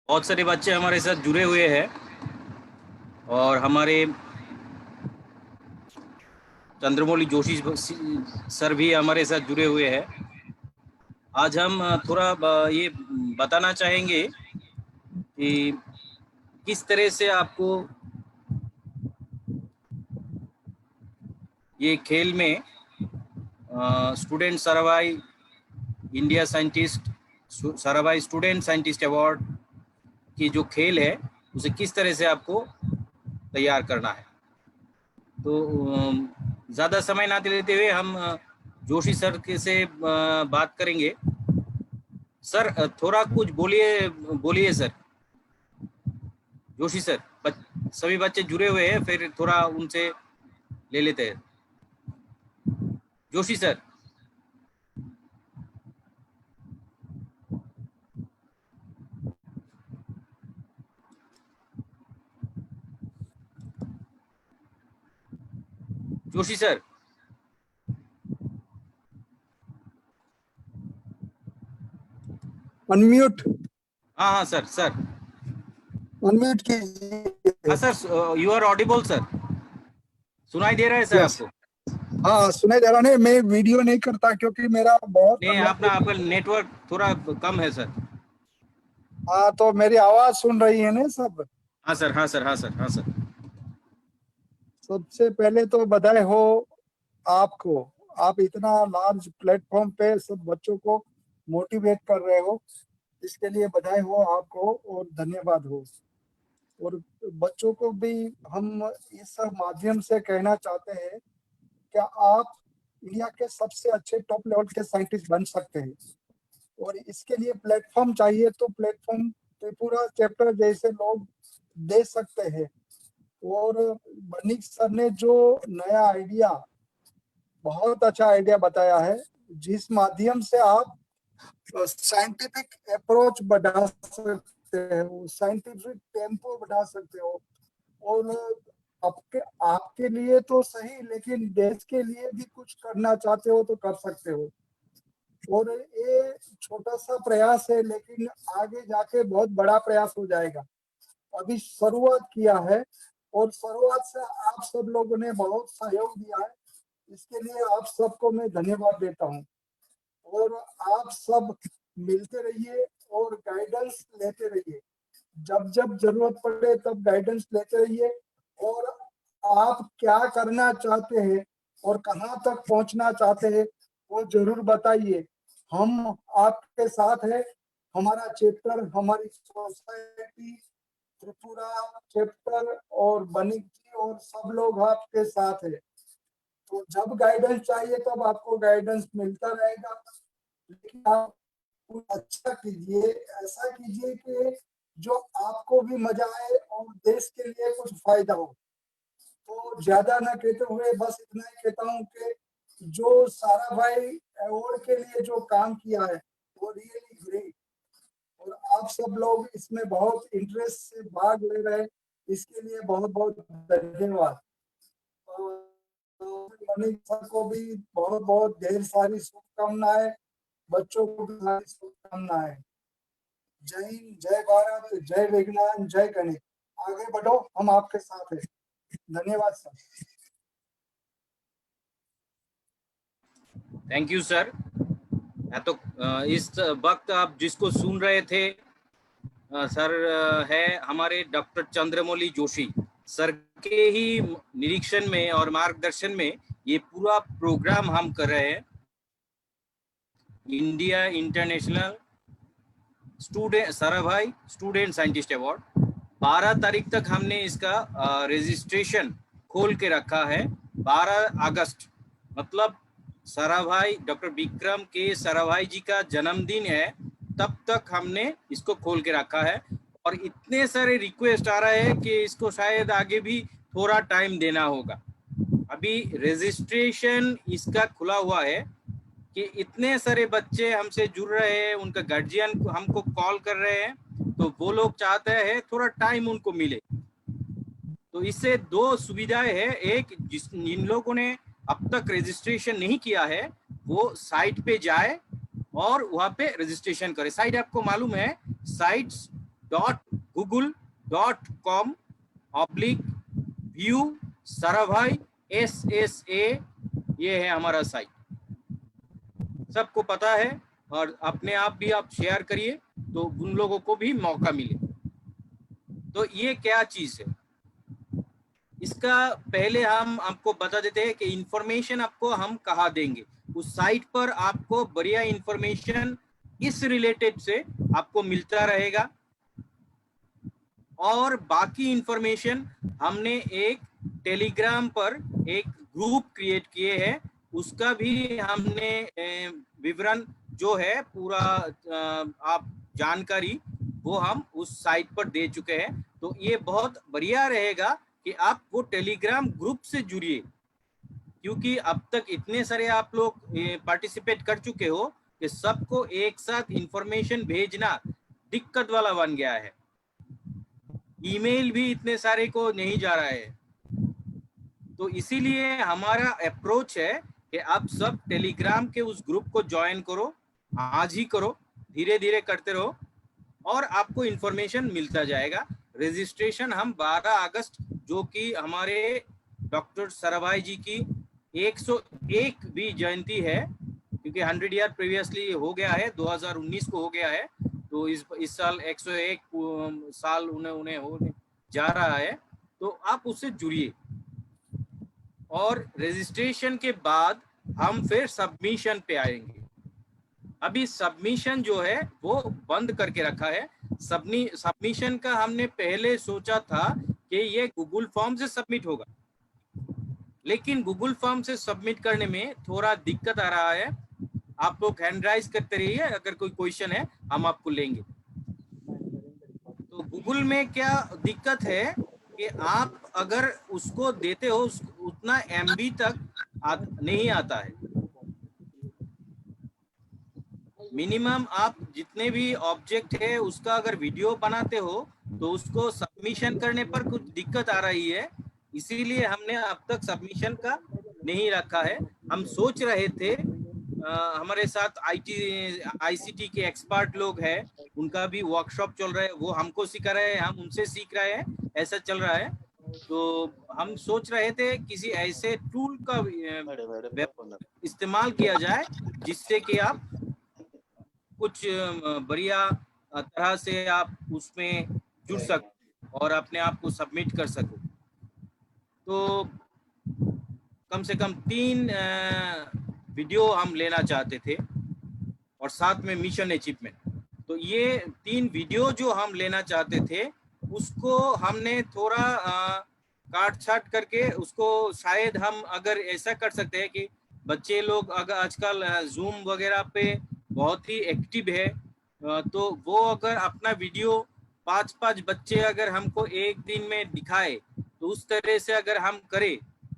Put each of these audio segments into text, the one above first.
बहुत सारे बच्चे हमारे साथ जुड़े हुए हैं और हमारे चंद्रमौली जोशी सर भी हमारे साथ जुड़े हुए हैं। आज हम थोड़ा ये बताना चाहेंगे कि किस तरह से आपको ये खेल में student Sarabhai India scientist Sarabhai student scientist award की जो खेल है उसे किस तरह से आपको तैयार करना है। तो ज़्यादा समय ना लेते हुए हम जोशी सर के से बात करेंगे। सर थोड़ा कुछ बोलिए सर। जोशी सर, सभी बच्चे जुड़े हुए हैं, फिर थोड़ा उनसे ले लेते हैं। Joshi sir. Joshi sir. Unmute. हाँ हाँ सर, सर अनम्यूट कीजिए। हाँ sir, you are audible sir. सुनाई दे रहा है सर यस, आपको? हाँ सुनाई दे रहा। नहीं, मैं वीडियो नहीं करता क्योंकि मेरा बहुत नहीं, आपका नेटवर्क थोड़ा कम है सर। हाँ, तो मेरी आवाज सुन रही है ना सब? हाँ सर, हाँ सर, हाँ सर, हाँ सर। सबसे पहले तो बधाई हो आपको। आप इतना लार्ज प्लेटफॉर्म पे सब बच्चों को मोटिवेट कर रहे हो, इसके लिए बधाई हो आपको और धन्यवाद हो। और बच्चों को भी हम इस माध्यम से कहना चाहते हैं कि आप इंडिया के सबसे अच्छे टॉप लेवल के साइंटिस्ट बन सकते हैं। और इसके लिए प्लेटफॉर्म चाहिए, तो प्लेटफॉर्म त्रिपुरा चैप्टर जैसे लोग दे सकते हैं। और बनिक सर ने जो नया आइडिया, बहुत अच्छा आइडिया बताया है, जिस माध्यम से आप साइंटिफिक अप्रोच बढ़ा सकते हो, साइंटिफिक टेम्पो बढ़ा सकते हो। और आपके आपके लिए तो सही, लेकिन देश के लिए भी कुछ करना चाहते हो तो कर सकते हो। और ये छोटा सा प्रयास है, लेकिन आगे जाके बहुत बड़ा प्रयास हो जाएगा। अभी शुरुआत किया है और शुरुआत से आप सब लोगों ने बहुत सहयोग दिया है, इसके लिए आप सबको मैं धन्यवाद देता हूँ। और आप सब मिलते रहिए और गाइडेंस लेते रहिए, जब जब जरूरत पड़े तब गाइडेंस लेते रहिए। और आप क्या करना चाहते हैं और कहाँ तक पहुंचना चाहते हैं वो जरूर बताइए। हम आपके साथ हैं। हमारा चैप्टर, हमारी सोसाइटी, त्रिपुरा चैप्टर और बनिक जी और सब लोग आपके साथ है। तो जब गाइडेंस चाहिए तब आपको गाइडेंस मिलता रहेगा। लेकिन आप कुछ अच्छा कीजिए, ऐसा कीजिए कि जो आपको भी मजा आए और देश के लिए कुछ फायदा हो। तो ज्यादा ना कहते हुए बस इतना ही कहता हूँ कि जो साराभाई अवार्ड के लिए जो काम किया है वो रियली ग्रेट। और आप सब लोग इसमें बहुत इंटरेस्ट से भाग ले रहे हैं, इसके लिए बहुत बहुत धन्यवाद। मनीष सर को भी बहुत बहुत ढेर सारी शुभकामनाएं, बच्चों को भी सारी शुभकामनाएं। जय हिंद, जय भारत, जय विज्ञान, जय गणित। आगे बढ़ो, हम आपके साथ हैं। धन्यवाद सर। Thank you sir. तो इस वक्त आप जिसको सुन रहे थे सर है हमारे डॉक्टर चंद्रमौली जोशी सर के ही निरीक्षण में और मार्गदर्शन में ये पूरा प्रोग्राम हम कर रहे हैं। India international student Sarabhai student scientist award 12 तारीख तक हमने इसका रजिस्ट्रेशन खोल के रखा है। 12 अगस्त मतलब साराभाई डॉक्टर विक्रम के साराभाई जी का जन्मदिन है, तब तक हमने इसको खोल के रखा है। और इतने सारे रिक्वेस्ट आ रहे हैं कि इसको शायद आगे भी थोड़ा टाइम देना होगा। अभी रजिस्ट्रेशन इसका खुला हुआ है कि इतने सारे बच्चे हमसे जुड़ रहे हैं, उनका गार्जियन हमको कॉल कर रहे हैं, तो वो लोग चाहते हैं थोड़ा टाइम उनको मिले। तो इससे दो सुविधाएं हैं। एक, जिन लोगों ने अब तक रजिस्ट्रेशन नहीं किया है वो साइट पे जाए और वहां पे रजिस्ट्रेशन करे। साइट आपको मालूम है, साइट्स www.google.com/view साराभाई SSA, ये है हमारा साइट। सबको पता है और अपने आप भी आप शेयर करिए तो उन लोगों को भी मौका मिले। तो ये क्या चीज है, इसका पहले हम आपको बता देते हैं कि इंफॉर्मेशन आपको हम कहाँ देंगे। उस साइट पर आपको बढ़िया इंफॉर्मेशन इस रिलेटेड से आपको मिलता रहेगा, और बाकी इंफॉर्मेशन हमने एक टेलीग्राम पर एक ग्रुप क्रिएट किए हैं, उसका भी हमने विवरण जो है पूरा आप जानकारी वो हम उस साइट पर दे चुके हैं। तो ये बहुत बढ़िया रहेगा कि आप वो टेलीग्राम ग्रुप से जुड़िए, क्योंकि अब तक इतने सारे आप लोग पार्टिसिपेट कर चुके हो कि सबको एक साथ इंफॉर्मेशन भेजना दिक्कत वाला बन गया है। ईमेल भी इतने सारे को नहीं जा रहा है। तो इसीलिए हमारा अप्रोच है कि आप सब टेलीग्राम के उस ग्रुप को ज्वाइन करो, आज ही करो, धीरे धीरे करते रहो और आपको इंफॉर्मेशन मिलता जाएगा। रजिस्ट्रेशन हम 12 अगस्त जो कि हमारे डॉक्टर साराभाई जी की 101वीं जयंती है, क्योंकि 100 ईयर प्रीवियसली हो गया है, 2019 को हो गया है, तो इस साल 101 साल उन्हें होने जा रहा है। तो आप उससे जुड़िए, और रजिस्ट्रेशन के बाद हम फिर सबमिशन पे आएंगे। अभी सबमिशन जो है वो बंद करके रखा है। सबमिशन का हमने पहले सोचा था कि ये गूगल फॉर्म से सबमिट होगा, लेकिन गूगल फॉर्म से सबमिट करने में थोड़ा दिक्कत आ रहा है। आप लोग हैंड राइज करते रहिए, अगर कोई क्वेश्चन है हम आपको लेंगे। तो गूगल में क्या दिक्कत है कि आप अगर उसको देते हो उतना MB तक नहीं आता है। मिनिमम आप जितने भी ऑब्जेक्ट है उसका अगर वीडियो बनाते हो तो उसको सबमिशन करने पर कुछ दिक्कत आ रही है, इसीलिए हमने अब तक सबमिशन का नहीं रखा है। हम सोच रहे थे हमारे साथ ICT के एक्सपर्ट लोग हैं, उनका भी वर्कशॉप चल रहा है, वो हमको सिखा रहे हैं, हम उनसे सीख रहे हैं, ऐसा चल रहा है। तो हम सोच रहे थे किसी ऐसे टूल का इस्तेमाल किया जाए जिससे कि आप कुछ बढ़िया तरह से आप उसमें जुड़ सको और अपने आप को सबमिट कर सको। तो कम से कम 3 वीडियो हम लेना चाहते थे और साथ में मिशन अचीवमेंट। तो ये 3 वीडियो जो हम लेना चाहते थे उसको हमने थोड़ा काट छाट करके उसको शायद हम अगर ऐसा कर सकते हैं कि बच्चे लोग अगर आजकल जूम वगैरह पे बहुत ही एक्टिव है, तो वो अगर अपना वीडियो 5-5 बच्चे अगर हमको एक दिन में दिखाए तो उस तरह से अगर हम करें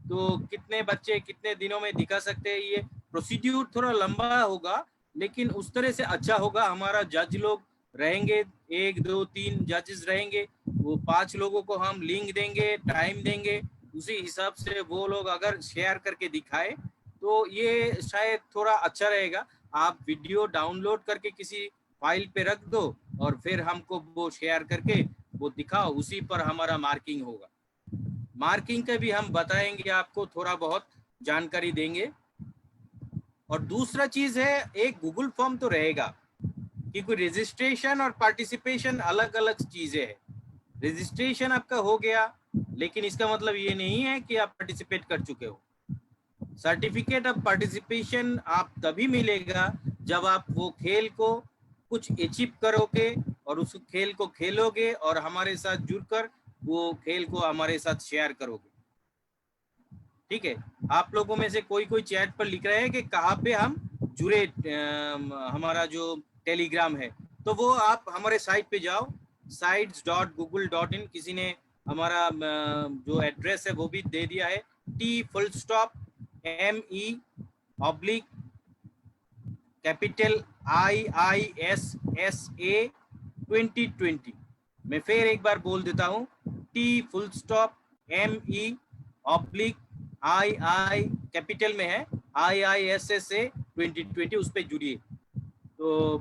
तो कितने बच्चे कितने दिनों में दिखा सकते हैं। ये प्रोसीड्यूर थोड़ा लंबा होगा लेकिन उस तरह से अच्छा होगा। हमारा जज लोग रहेंगे, 1 2 3 जजेस रहेंगे, वो 5 लोगों को हम लिंक देंगे, टाइम देंगे, उसी हिसाब से वो लोग अगर शेयर करके दिखाए तो ये शायद थोड़ा अच्छा रहेगा। आप वीडियो डाउनलोड करके किसी फाइल पे रख दो और फिर हमको वो शेयर करके वो दिखाओ, उसी पर हमारा मार्किंग होगा। मार्किंग का भी हम बताएंगे, आपको थोड़ा बहुत जानकारी देंगे। और दूसरा चीज है, एक गूगल फॉर्म तो रहेगा, क्योंकि रजिस्ट्रेशन और पार्टिसिपेशन अलग अलग चीजें हैं। रजिस्ट्रेशन आपका हो गया लेकिन इसका मतलब ये नहीं है कि आप पार्टिसिपेट कर चुके हो। सर्टिफिकेट ऑफ पार्टिसिपेशन आप तभी मिलेगा जब आप वो खेल को कुछ अचीव करोगे और उस खेल को खेलोगे और हमारे साथ जुड़कर वो खेल को हमारे साथ शेयर करोगे। ठीक है, आप लोगों में से कोई चैट पर लिख रहे हैं कि कहाँ पे हम जुड़े, हमारा जो टेलीग्राम है, तो वो आप हमारे साइट पे जाओ, sites.google.in। किसी ने हमारा जो एड्रेस है वो भी दे दिया है, TIISSA 2020। मैं फिर एक बार बोल देता हूँ, TME/II कैपिटल में है IISSA 2020, उस पर जुड़िए। तो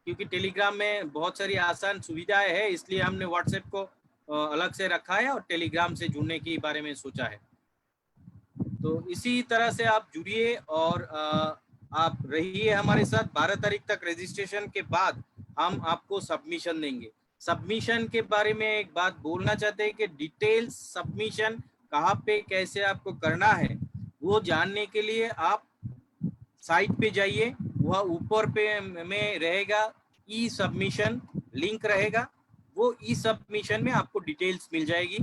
क्योंकि टेलीग्राम में बहुत सारी आसान सुविधाएं है, इसलिए हमने व्हाट्सएप को अलग से रखा है और टेलीग्राम से जुड़ने के बारे में सोचा है। तो इसी तरह से आप जुड़िए और आप रहिए हमारे साथ। 12 तारीख तक रजिस्ट्रेशन के बाद हम आपको सबमिशन देंगे। सबमिशन के बारे में एक बात बोलना चाहते हैं कि डिटेल्स सबमिशन कहाँ पे कैसे आपको करना है वो जानने के लिए आप साइट पे जाइए, वह ऊपर पे में रहेगा ई सबमिशन लिंक रहेगा, वो ई सबमिशन में आपको डिटेल्स मिल जाएगी।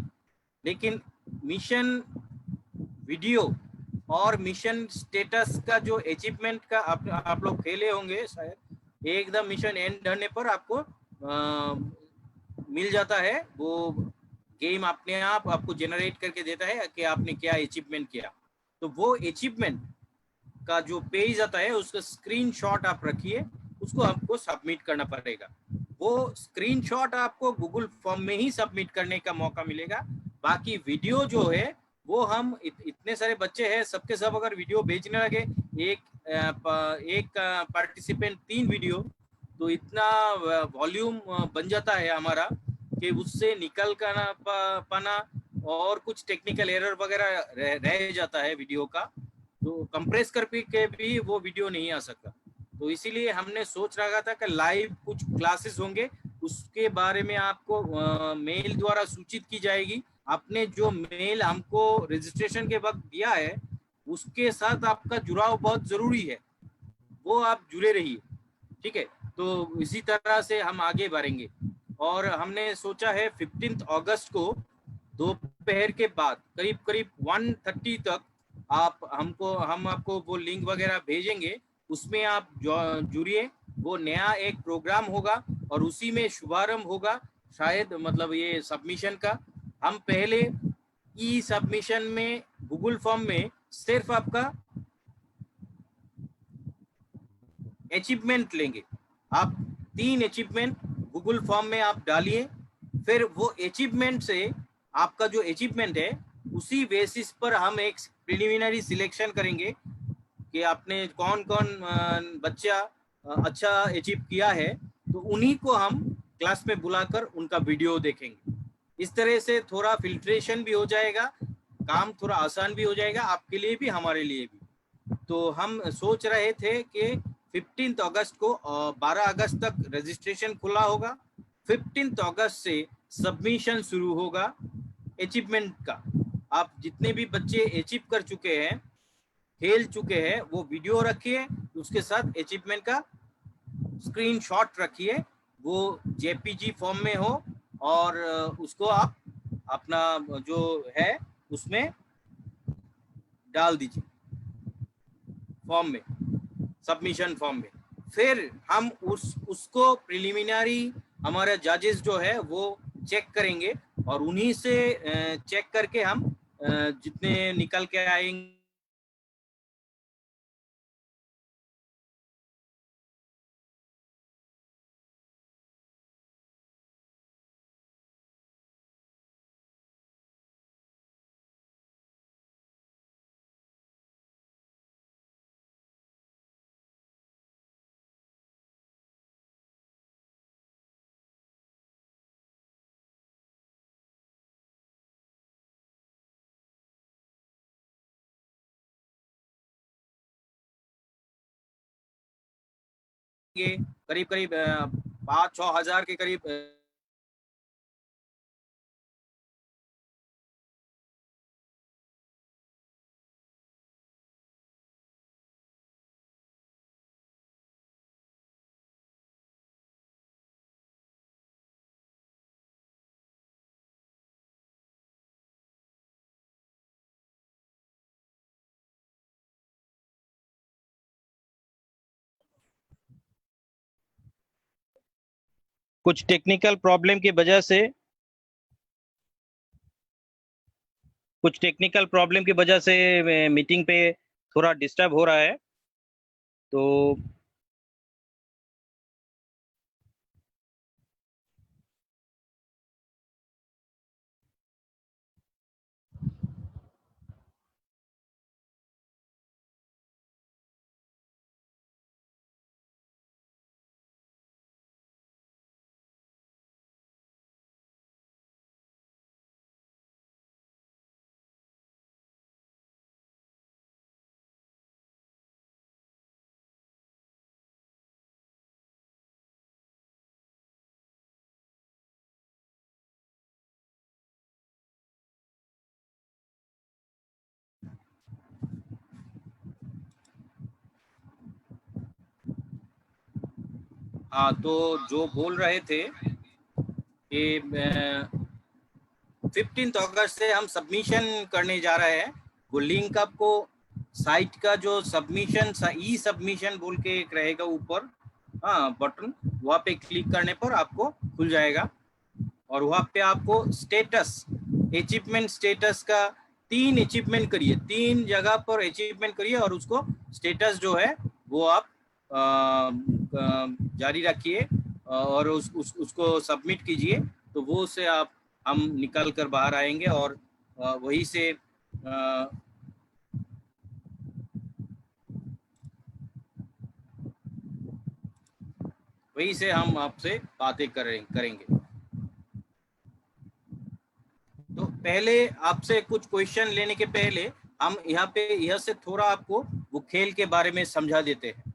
लेकिन मिशन वीडियो और मिशन स्टेटस का जो अचीवमेंट का आप लोग खेले होंगे शायद, एकदम मिशन एंड होने पर आपको मिल जाता है, वो गेम अपने आप आपको जनरेट करके देता है कि आपने क्या अचीवमेंट किया। तो वो अचीवमेंट का जो पेज आता है उसका स्क्रीनशॉट आप रखिए, उसको आपको सबमिट करना पड़ेगा। वो स्क्रीनशॉट आपको गूगल फॉर्म में ही सबमिट करने का मौका मिलेगा। बाकी वीडियो जो है वो हम इतने सारे बच्चे हैं, सबके सब अगर वीडियो भेजने लगे, एक पार्टिसिपेंट 3 वीडियो, तो इतना वॉल्यूम बन जाता है हमारा कि उससे निकल कर पाना और कुछ टेक्निकल एरर वगैरह रह जाता है वीडियो का, तो कंप्रेस करके भी वो वीडियो नहीं आ सकता। तो इसीलिए हमने सोच रखा था कि लाइव कुछ क्लासेस होंगे, उसके बारे में आपको मेल द्वारा सूचित की जाएगी। आपने जो मेल हमको रजिस्ट्रेशन के वक्त दिया है उसके साथ आपका जुड़ाव बहुत जरूरी है, वो आप जुड़े रहिए, ठीक है। तो इसी तरह से हम आगे बढ़ेंगे और हमने सोचा है 15 अगस्त को दोपहर के बाद करीब करीब 1:30 तक हम आपको वो लिंक वगैरह भेजेंगे, उसमें आप जुड़िए। वो नया एक प्रोग्राम होगा और उसी में शुभारंभ होगा शायद, मतलब ये सबमिशन का। हम पहले ई सबमिशन में गूगल फॉर्म में सिर्फ आपका अचीवमेंट लेंगे। आप 3 अचीवमेंट गूगल फॉर्म में आप डालिए, फिर वो अचीवमेंट से आपका जो अचीवमेंट है उसी बेसिस पर हम एक प्रिलिमिनरी सिलेक्शन करेंगे कि आपने कौन कौन बच्चा अच्छा अचीव किया है, तो उन्हीं को हम क्लास में बुलाकर उनका वीडियो देखेंगे। इस तरह से थोड़ा फिल्ट्रेशन भी हो जाएगा, काम थोड़ा आसान भी हो जाएगा आपके लिए भी हमारे लिए भी। तो हम सोच रहे थे कि 15 अगस्त को 12 अगस्त तक रजिस्ट्रेशन खुला होगा, 15 अगस्त से सबमिशन शुरू होगा अचीवमेंट का। आप जितने भी बच्चे अचीव कर चुके हैं, खेल चुके हैं, वो वीडियो रखिए, उसके साथ अचीवमेंट का स्क्रीनशॉट रखिए, वो जेपीजी फॉर्म में हो और उसको आप अपना जो है उसमें डाल दीजिए फॉर्म में, सबमिशन फॉर्म में। फिर हम उसको प्रिलिमिनरी हमारे जजेस जो है वो चेक करेंगे और उन्हीं से चेक करके हम जितने निकल के आएंगे करीब करीब 5-6 हजार के करीब कुछ टेक्निकल प्रॉब्लम की वजह से मीटिंग पे थोड़ा डिस्टर्ब हो रहा है। तो हाँ, तो जो बोल रहे थे कि 15 अगस्त से हम सबमिशन करने जा रहे हैं। वो लिंक आपको साइट का जो सबमिशन ई सबमिशन बोल के एक रहेगा ऊपर, हाँ बटन, वहाँ पे क्लिक करने पर आपको खुल जाएगा और वहाँ पे आपको स्टेटस, अचीवमेंट स्टेटस का 3 अचीवमेंट करिए, 3 जगह पर अचीवमेंट करिए और उसको स्टेटस जो है वो आप जारी रखिए और उसको सबमिट कीजिए। तो वो से आप हम निकल कर बाहर आएंगे और वही से वही से हम आपसे बातें करेंगे। तो पहले आपसे कुछ क्वेश्चन लेने के पहले हम यहाँ पे यह से थोड़ा आपको वो खेल के बारे में समझा देते हैं।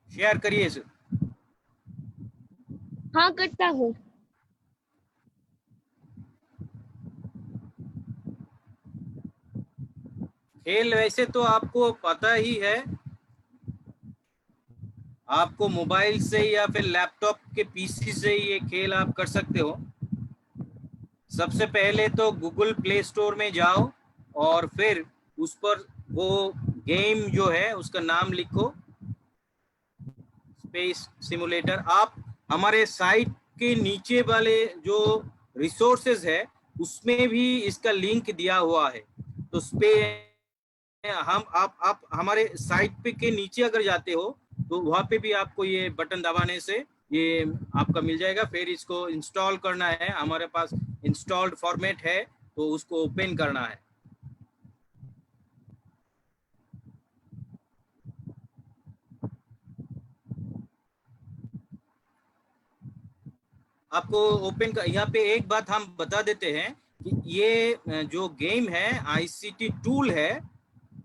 शेयर करिए इसे। हाँ करता हूँ। खेल वैसे तो आपको पता ही है, आपको मोबाइल से या फिर लैपटॉप के पीसी से ये खेल आप कर सकते हो। सबसे पहले तो गूगल प्ले स्टोर में जाओ और फिर उस पर वो गेम जो है उसका नाम लिखो, स्पेस सिमुलेटर। आप हमारे साइट के नीचे वाले जो रिसोर्सेज है उसमें भी इसका लिंक दिया हुआ है। तो हम आप हमारे साइट पे के नीचे अगर जाते हो तो वहाँ पे भी आपको ये बटन दबाने से ये आपका मिल जाएगा। फिर इसको इंस्टॉल करना है, हमारे पास इंस्टॉल्ड फॉर्मेट है तो उसको ओपन करना है। आपको ओपन का यहाँ पे एक बात हम बता देते हैं कि ये जो गेम है आईसीटी टूल है,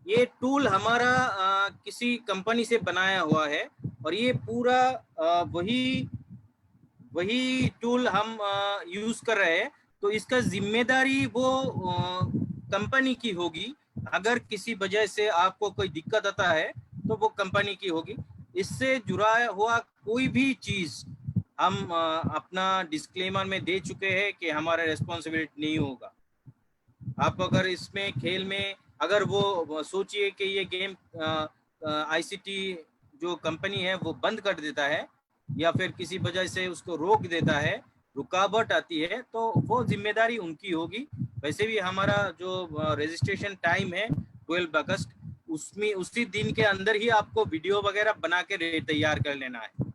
ये टूल हमारा किसी कंपनी से बनाया हुआ है और ये पूरा वही टूल हम यूज कर रहे हैं। तो इसका जिम्मेदारी वो कंपनी की होगी। अगर किसी वजह से आपको कोई दिक्कत आता है तो वो कंपनी की होगी। इससे जुड़ा हुआ कोई भी चीज हम अपना डिस्क्लेमर में दे चुके हैं कि हमारा रेस्पॉन्सिबिलिटी नहीं होगा। आप अगर इसमें खेल में अगर वो सोचिए कि ये गेम आईसीटी जो कंपनी है वो बंद कर देता है या फिर किसी वजह से उसको रोक देता है, रुकावट आती है, तो वो जिम्मेदारी उनकी होगी। वैसे भी हमारा जो रजिस्ट्रेशन टाइम है 12 अगस्त, उसमें उसी दिन के अंदर ही आपको वीडियो वगैरह बना के तैयार कर लेना है।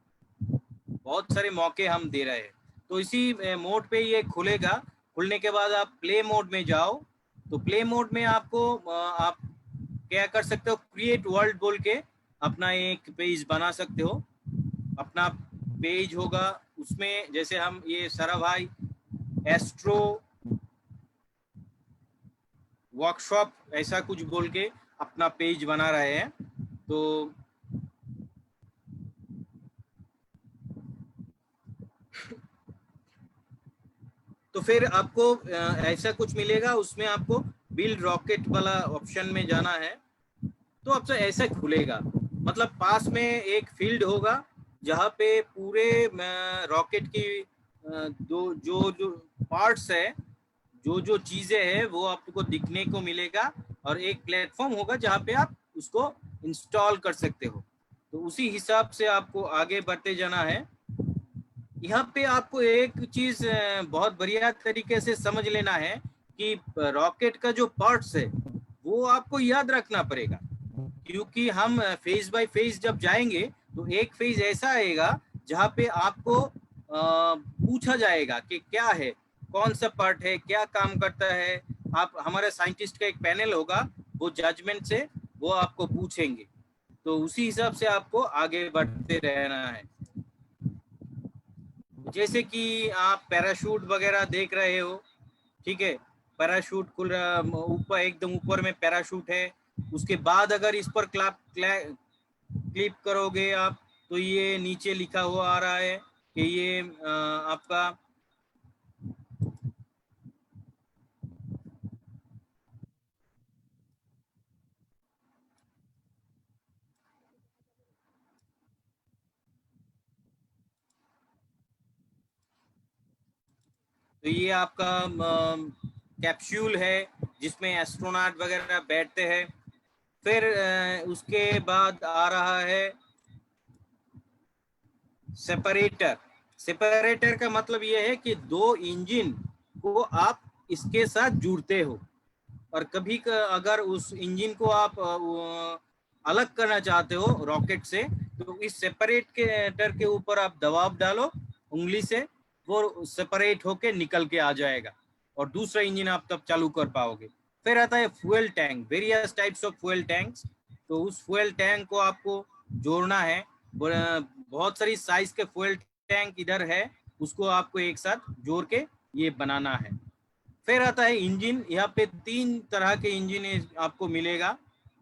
बहुत सारे मौके हम दे रहे हैं। तो इसी मोड पे ये खुलेगा। खुलने के बाद आप प्ले मोड में जाओ। तो प्ले मोड में आपको आप क्या कर सकते हो, क्रिएट वर्ल्ड बोल के अपना एक पेज बना सकते हो। अपना पेज होगा, उसमें जैसे हम ये सारा भाई एस्ट्रो वर्कशॉप ऐसा कुछ बोल के अपना पेज बना रहे हैं। तो फिर आपको ऐसा कुछ मिलेगा, उसमें आपको बिल्ड रॉकेट वाला ऑप्शन में जाना है। तो आपसे ऐसा खुलेगा, मतलब पास में एक फील्ड होगा जहाँ पे पूरे रॉकेट की जो पार्ट्स है, जो चीजें हैं वो आपको दिखने को मिलेगा और एक प्लेटफॉर्म होगा जहाँ पे आप उसको इंस्टॉल कर सकते हो। तो उसी हिसाब से आपको आगे बढ़ते जाना है। यहाँ पे आपको एक चीज बहुत बढ़िया तरीके से समझ लेना है कि रॉकेट का जो पार्ट्स है वो आपको याद रखना पड़ेगा, क्योंकि हम फेज बाय फेज जब जाएंगे तो एक फेज ऐसा आएगा जहाँ पे आपको पूछा जाएगा कि क्या है, कौन सा पार्ट है, क्या काम करता है। आप हमारे साइंटिस्ट का एक पैनल होगा, वो जजमेंट से वो आपको पूछेंगे। तो उसी हिसाब से आपको आगे बढ़ते रहना है। जैसे कि आप पैराशूट वगैरह देख रहे हो, ठीक है, पैराशूट खुल रहा, ऊपर एकदम ऊपर में पैराशूट है। उसके बाद अगर इस पर क्लिक करोगे आप तो ये नीचे लिखा हुआ आ रहा है कि ये आपका तो ये आपका कैप्सूल है जिसमें एस्ट्रोनॉट वगैरह बैठते हैं। फिर उसके बाद आ रहा है सेपरेटर। सेपरेटर का मतलब ये है कि दो इंजन को आप इसके साथ जुड़ते हो, और कभी अगर उस इंजन को आप अलग करना चाहते हो रॉकेट से, तो इस सेपरेटर के ऊपर आप दबाव डालो उंगली से, वो सेपरेट होके निकल के आ जाएगा और दूसरा इंजन आप तब चालू कर पाओगे। फिर आता है fuel tank, various types of fuel tanks. तो उस फ्यूल टैंक को आपको जोड़ना है, बहुत सारी साइज के फ्यूल टैंक इधर है, उसको आपको एक साथ जोड़ के ये बनाना है। फिर आता है इंजन। यहाँ पे 3 तरह के इंजन आपको मिलेगा।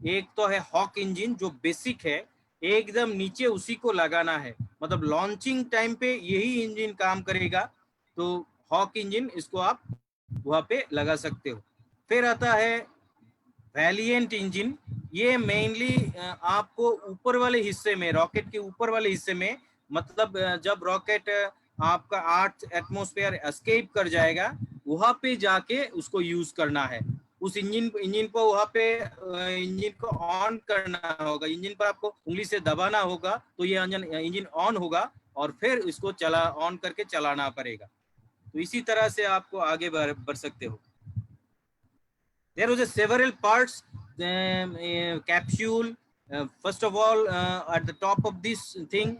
एक तो है हॉक इंजन जो बेसिक है, एकदम नीचे उसी को लगाना है, मतलब लॉन्चिंग टाइम पे यही इंजन काम करेगा, तो हॉक इंजन इसको आप वहां पे लगा सकते हो। फिर आता है वैलिएंट इंजन। ये मेनली आपको ऊपर वाले हिस्से में, रॉकेट के ऊपर वाले हिस्से में, मतलब जब रॉकेट आपका 8 एटमॉस्फेयर एस्केप कर जाएगा वहां पे जाके उसको यूज करना है। उस इंजन को वहां पे इंजन को ऑन करना होगा, इंजन पर आपको उंगली से दबाना होगा तो ये इंजन ऑन होगा और फिर इसको ऑन करके चलाना पड़ेगा। तो इसी तरह से आपको आगे बढ़ सकते हो। There was a several parts, capsule. First of all, at the top of this thing,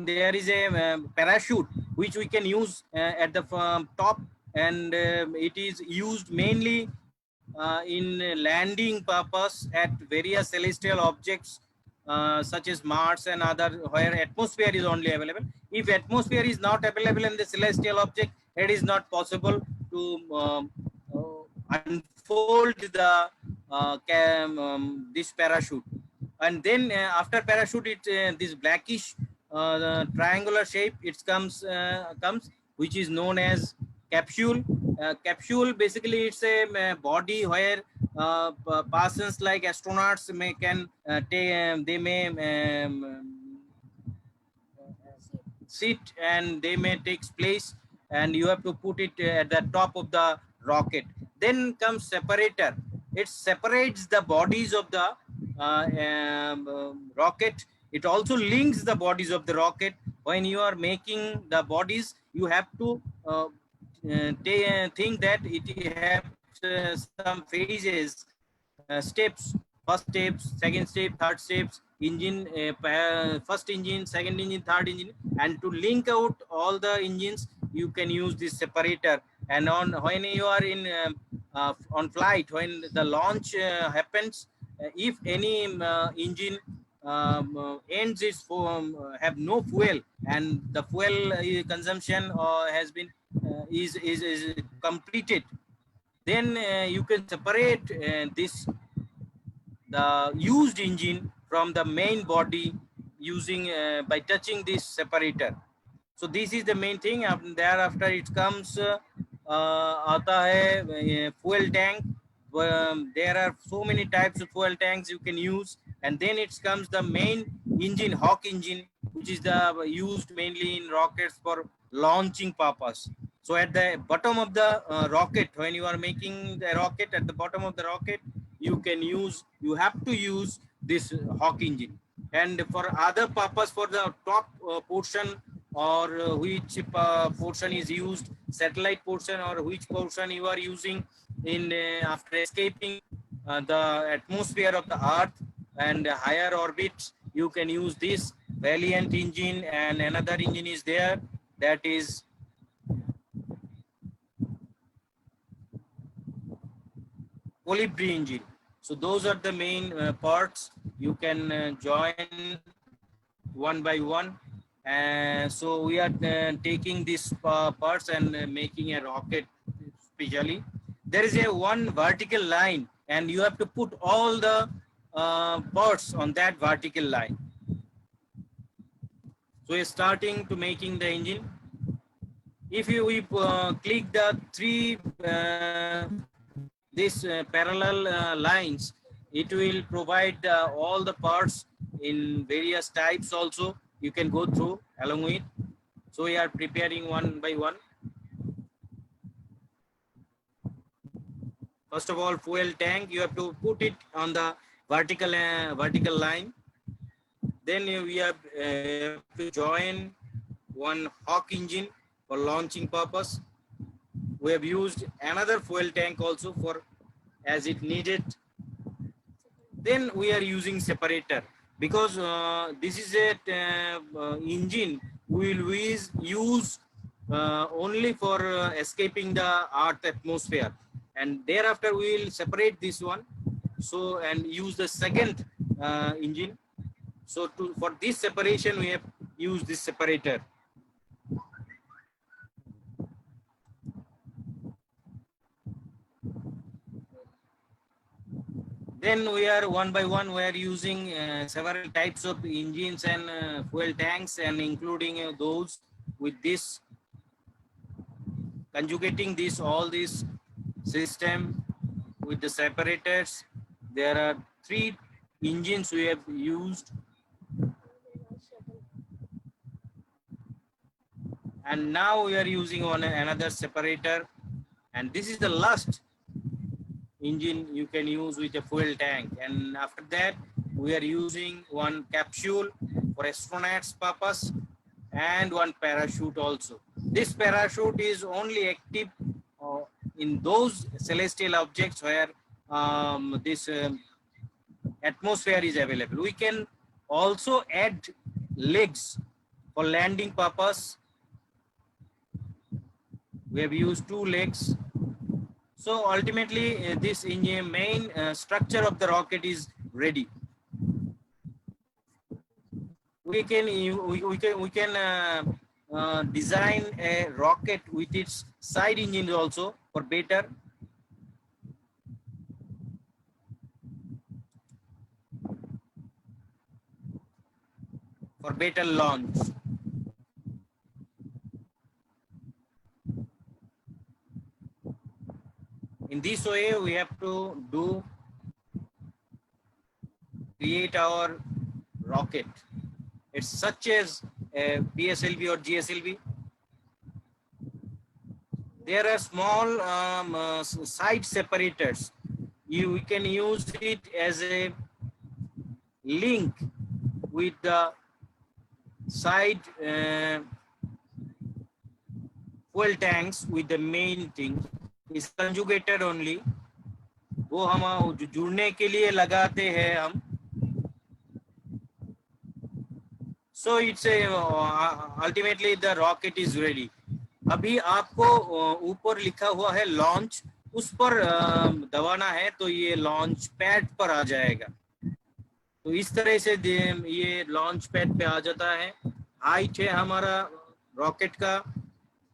there is a parachute which we can use at the top, and it is used mainly in landing purpose at various celestial objects such as Mars and other, where atmosphere is only available. If atmosphere is not available in the celestial object, it is not possible to unfold the this parachute. And then after parachute, it this blackish triangular shape it comes, which is known as capsule. Capsule basically it's a body where persons like astronauts may can they may sit and they may take place, and you have to put it at the top of the rocket. Then comes separator. It separates the bodies of the rocket. It also links the bodies of the rocket. When you are making the bodies, you have to think that it have some phases, steps, first steps, second step, third steps, engine, first engine, second engine, third engine, and to link out all the engines, you can use this separator. And when you are in on flight, when the launch happens, if any engine ends its have no fuel, and the fuel consumption has been is completed, then you can separate this the used engine from the main body using by touching this separator. So this is the main thing. Thereafter it comes आता है fuel tank. There are so many types of fuel tanks you can use, and then it comes the main engine, hawk engine, which is the used mainly in rockets for launching purpose. So at the bottom of the rocket, when you are making the rocket, at the bottom of the rocket, you have to use this hawk engine. And for other purpose, for the top portion, or which portion is used, satellite portion, or which portion you are using in after escaping the atmosphere of the Earth and higher orbits, you can use this Valiant engine. And another engine is there, that is Colibri engine. So those are the main parts. You can join one by one. So we are taking these parts and making a rocket specially. There is a one vertical line, and you have to put all the parts on that vertical line. So we are starting to making the engine. If we click the three these parallel lines, it will provide all the parts in various types also. You can go through along with. So we are preparing one by one. First of all, fuel tank, you have to put it on the vertical line. Then we have to join one Hawk engine for launching purpose. We have used another fuel tank also for as it needed. Then we are using separator because this is a engine we will use only for escaping the Earth atmosphere, and thereafter we will separate this one, so and use the second engine. So for this separation we have used this separator. Then we are one by one we are using several types of engines and fuel tanks, and including those with this, conjugating this all this system with the separators. There are 3 engines we have used, and now we are using another separator, and this is the last engine you can use with a fuel tank. And after that we are using one capsule for astronauts purpose and one parachute also. This parachute is only active in those celestial objects where this atmosphere is available. We can also add legs for landing purpose. We have used 2 legs. So ultimately this engine main structure of the rocket is ready. We can design a rocket with its side engines also for better launch. In this way we have to create our rocket. It's such as a PSLV or GSLV. There are small side separators. We can use it as a link with the side fuel tanks with the main thing. is conjugated only. वो हम जुड़ने के लिए लगाते हैं हम. So it's a ultimately the rocket is ready. अभी आपको ऊपर लिखा हुआ है लॉन्च, उस पर दबाना है तो ये लॉन्च पैड पर आ जाएगा. तो इस तरह से ये लॉन्च पैड पे आ जाता है. हाइट है हमारा रॉकेट का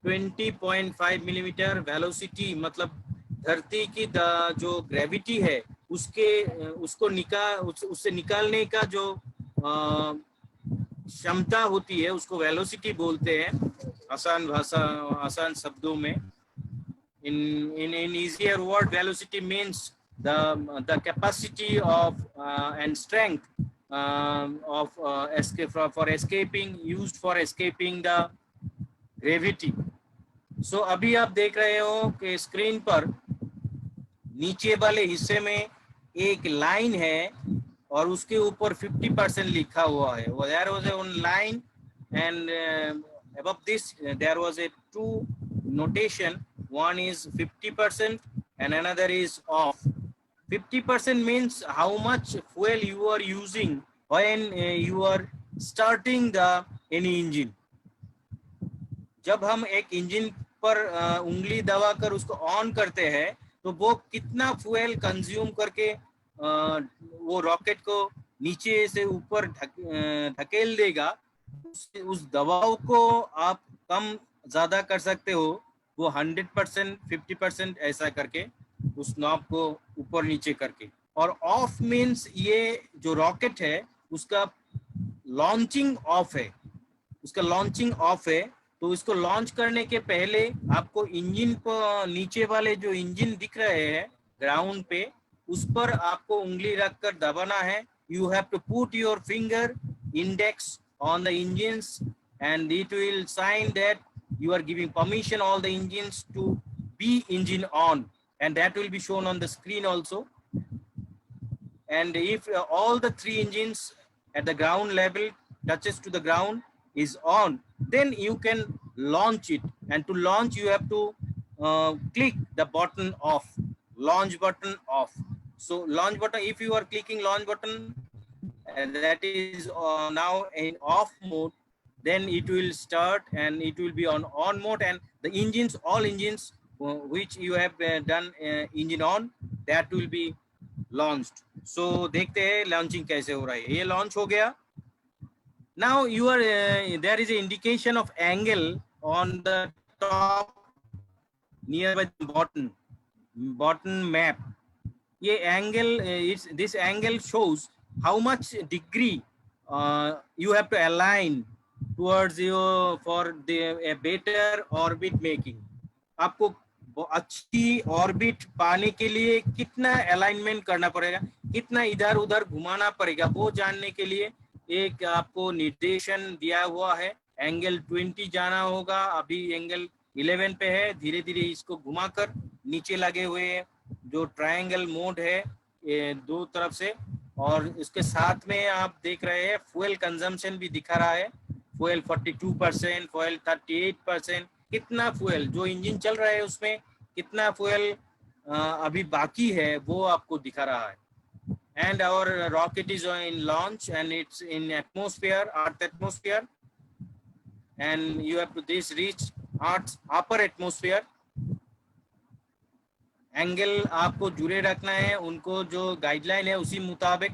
20.5 मिलीमीटर. वेलोसिटी मतलब धरती की जो ग्रेविटी है उससे निकालने का जो क्षमता होती है उसको वेलोसिटी बोलते हैं आसान शब्दों में. in easier word, velocity means the capacity of and strength of used for escaping the gravity. So अभी आप देख रहे हो कि स्क्रीन पर नीचे वाले हिस्से में एक लाइन है और उसके ऊपर 50% लिखा हुआ है. There was a one line and above this there was a 2 notation. One is 50% and another is off. 50% means how much fuel you are using when you are starting any engine. जब हम एक engine पर उंगली दबाकर उसको on करते हैं तो वो कितना फ्यूल कंज्यूम करके वो रॉकेट को नीचे से ऊपर ढकेल देगा, उस दबाव को आप कम ज्यादा कर सकते हो. वो 100%, 50% ऐसा करके उस नॉब को ऊपर नीचे करके. और ऑफ मीन्स ये जो रॉकेट है उसका लॉन्चिंग ऑफ है, तो इसको लॉन्च करने के पहले आपको इंजन पर नीचे वाले जो इंजन दिख रहे हैं ग्राउंड पे उस पर आपको उंगली रखकर दबाना है. You have to put your finger index on the engines and it will sign that you are giving permission all the engines to be engine on, and that will be shown on the screen also. And if all the three engines at the ground level touches to the ground is on, then you can launch it. And to launch, you have to click the button off, launch button off. So launch button, if you are clicking launch button, that is now in off mode, then it will start and it will be on mode, and the engines, all engines which you have done engine on, that will be launched. So देखते हैं launching कैसे हो रहा है. ये launch हो गया. Now you are there is an indication of angle on the top nearby the button map. ये angle is, this angle shows how much degree you have to align towards you for the a better orbit making. आपको अच्छी orbit पाने के लिए कितना alignment करना पड़ेगा, कितना इधर उधर घुमाना पड़ेगा, वो जानने के लिए एक आपको निर्देशन दिया हुआ है. एंगल 20 जाना होगा, अभी एंगल 11 पे है. धीरे धीरे इसको घुमाकर नीचे लगे हुए जो ट्रायंगल मोड है दो तरफ से, और इसके साथ में आप देख रहे हैं फ्यूल कंजम्पशन भी दिखा रहा है. Fuel 42%, fuel 38%. कितना फ्यूल जो इंजन चल रहा है उसमें कितना फ्यूल अभी बाकी है वो आपको दिखा रहा है. And our rocket is in launch and it's in atmosphere, Earth atmosphere, and you have to this reach Earth's upper atmosphere. Angle आपको जुड़े रखना है, उनको जो गाइडलाइन है उसी मुताबिक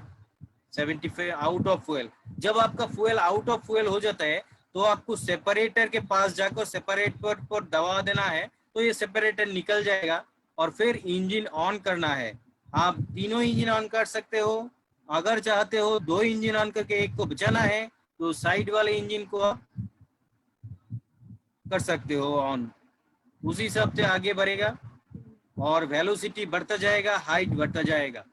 75 आउट ऑफ फ्यूल. जब आपका फ्यूल आउट ऑफ फ्यूल हो जाता है तो आपको सेपरेटर के पास जाकर सेपरेटर पर दबा देना है, तो ये सेपरेटर निकल जाएगा और फिर इंजन ऑन करना है. आप तीनों इंजन ऑन कर सकते हो, अगर चाहते हो दो इंजन ऑन करके एक को बचाना है तो साइड वाले इंजन को आप कर सकते हो ऑन. उसी हिसाब से आगे बढ़ेगा और वेलोसिटी बढ़ता जाएगा, हाइट बढ़ता जाएगा.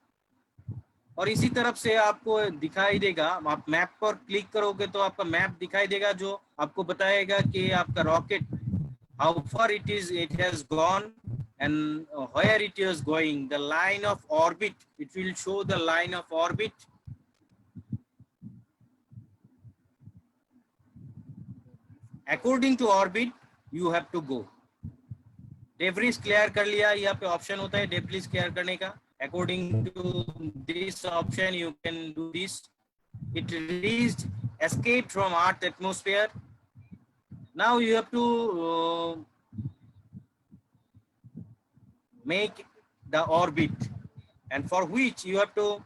और इसी तरफ से आपको दिखाई देगा, आप मैप पर क्लिक करोगे तो आपका मैप दिखाई देगा जो आपको बताएगा कि आपका rocket how far it has gone and where it is going, the line of orbit. It will show the line of orbit. According to orbit you have to go. Debris clear कर लिया, यहाँ पे option होता है debris clear करने का. According to this option you can do this. It reached, escaped from Earth atmosphere. Now you have to make the orbit, and for which you have to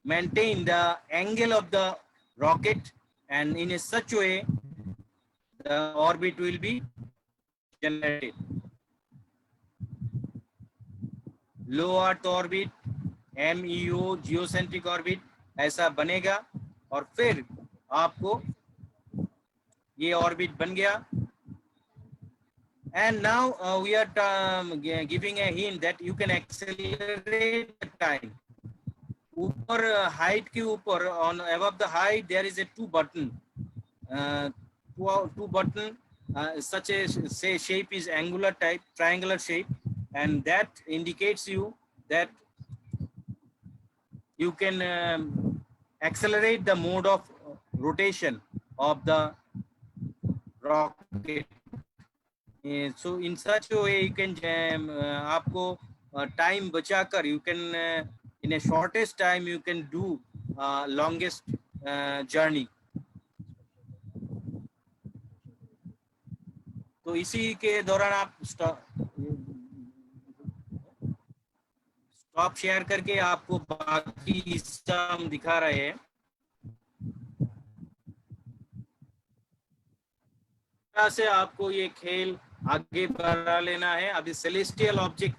maintain the angle of the rocket, and in a such way the orbit will be generated. Low Earth orbit, MEO, geocentric orbit ऐसा बनेगा और फिर आपको ये orbit बन गया. And now we are giving a hint that you can accelerate the time. ऊपर height के ऊपर on above the height there is a two button. Such a say shape is angular type, triangular shape, and that indicates you that you can accelerate the mode of rotation of the rocket. So in such a way you can आपको time बचाकर you can in a shortest time you can do longest journey. तो इसी के दौरान आप stop share करके आपको बाकी हिस्सा हम दिखा रहे हैं. से आपको ये खेल आगे बढ़ा लेना है. अभी सेलेस्टियल ऑब्जेक्ट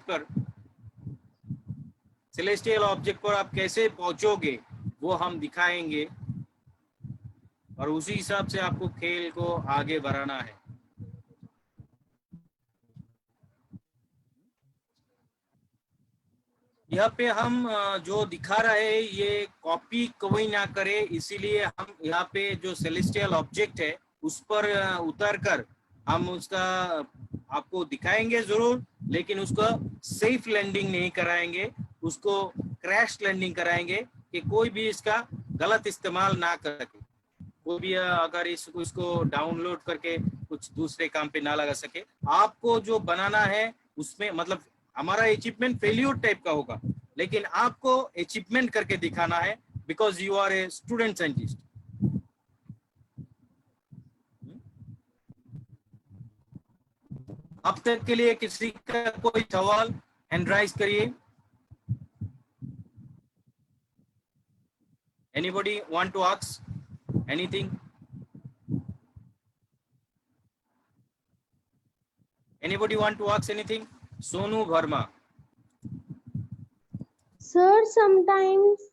पर आप कैसे पहुंचोगे वो हम दिखाएंगे और उसी हिसाब से आपको खेल को आगे बढ़ाना है. यहाँ पे हम जो दिखा रहे हैं ये कॉपी कोई ना करे, इसीलिए हम यहाँ पे जो सेलेस्टियल ऑब्जेक्ट है उस पर उतर कर हम उसका आपको दिखाएंगे जरूर, लेकिन उसको सेफ लैंडिंग नहीं कराएंगे, उसको क्रैश लैंडिंग कराएंगे कि कोई भी इसका गलत इस्तेमाल ना कर सके, कोई भी अगर इसको डाउनलोड करके कुछ दूसरे काम पे ना लगा सके। आपको जो बनाना है उसमें मतलब हमारा अचीवमेंट फेल्यूर टाइप का होगा, लेकिन आपको अचीवमेंट करके दिखाना है, because you are a student scientist. अब तक के लिए किसी का कोई सवाल हैंड राइज करिए। Anybody want to ask anything? Anybody want to ask anything? Sonu Verma. Sir sometimes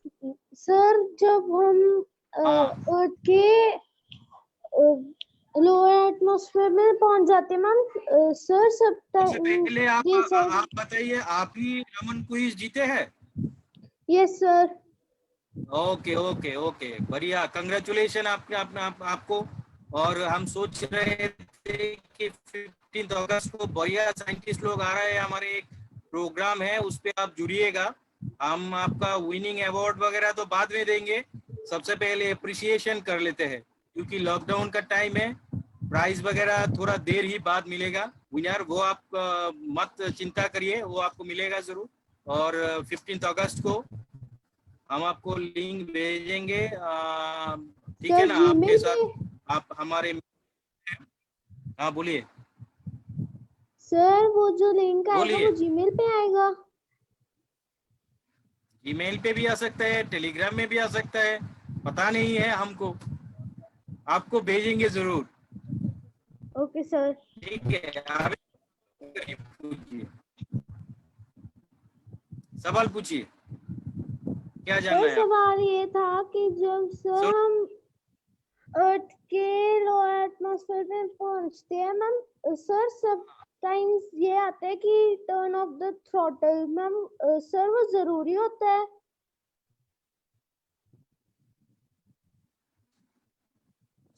sir जब हम हाँ, अर्थ के लोअर एटमॉस्फेयर में पहुंच जाते हैं मैम, सर सबसे समटाइम्स पहले ये सर। आप बताइए, आप ही रमन क्विज जीते हैं? Yes sir. Okay okay okay, बढ़िया, कंग्रेचुलेशन आपको। और हम सोच रहे थे कि 15 अगस्त को बढ़िया साइंटिस्ट लोग आ रहे हैं, हमारे एक प्रोग्राम है उस पे आप जुड़िएगा। हम आपका विनिंग अवार्ड वगैरह तो बाद में देंगे, सबसे पहले अप्रिसिएशन कर लेते हैं, क्योंकि लॉकडाउन का टाइम है, प्राइज वगैरह थोड़ा देर ही बाद मिलेगा। विनर वो आप मत चिंता करिए, वो आपको मिलेगा जरूर। और 15 अगस्त को हम आपको लिंक भेजेंगे, ठीक है सर ना? आपके जीमेल साथ पे, आप हमारे, हाँ बोलिए सर वो जो लिंक आएगा बोलिए। वो जीमेल पे आएगा? ईमेल पे भी आ सकता है, टेलीग्राम में भी आ सकता है, पता नहीं है हमको, आपको भेजेंगे जरूर। Okay sir. ठीक है, आप पूछिए, सवाल पूछिए, क्या जानना सर है आपको? सवाल ये था कि जब सर सुन, हम अर्थ के लोअर एटमॉस्फेयर में पहुंचते हैं मैम, सर सब टाइम्स ये आता है कि turn off the throttle ma'am, sir वो जरूरी होता है?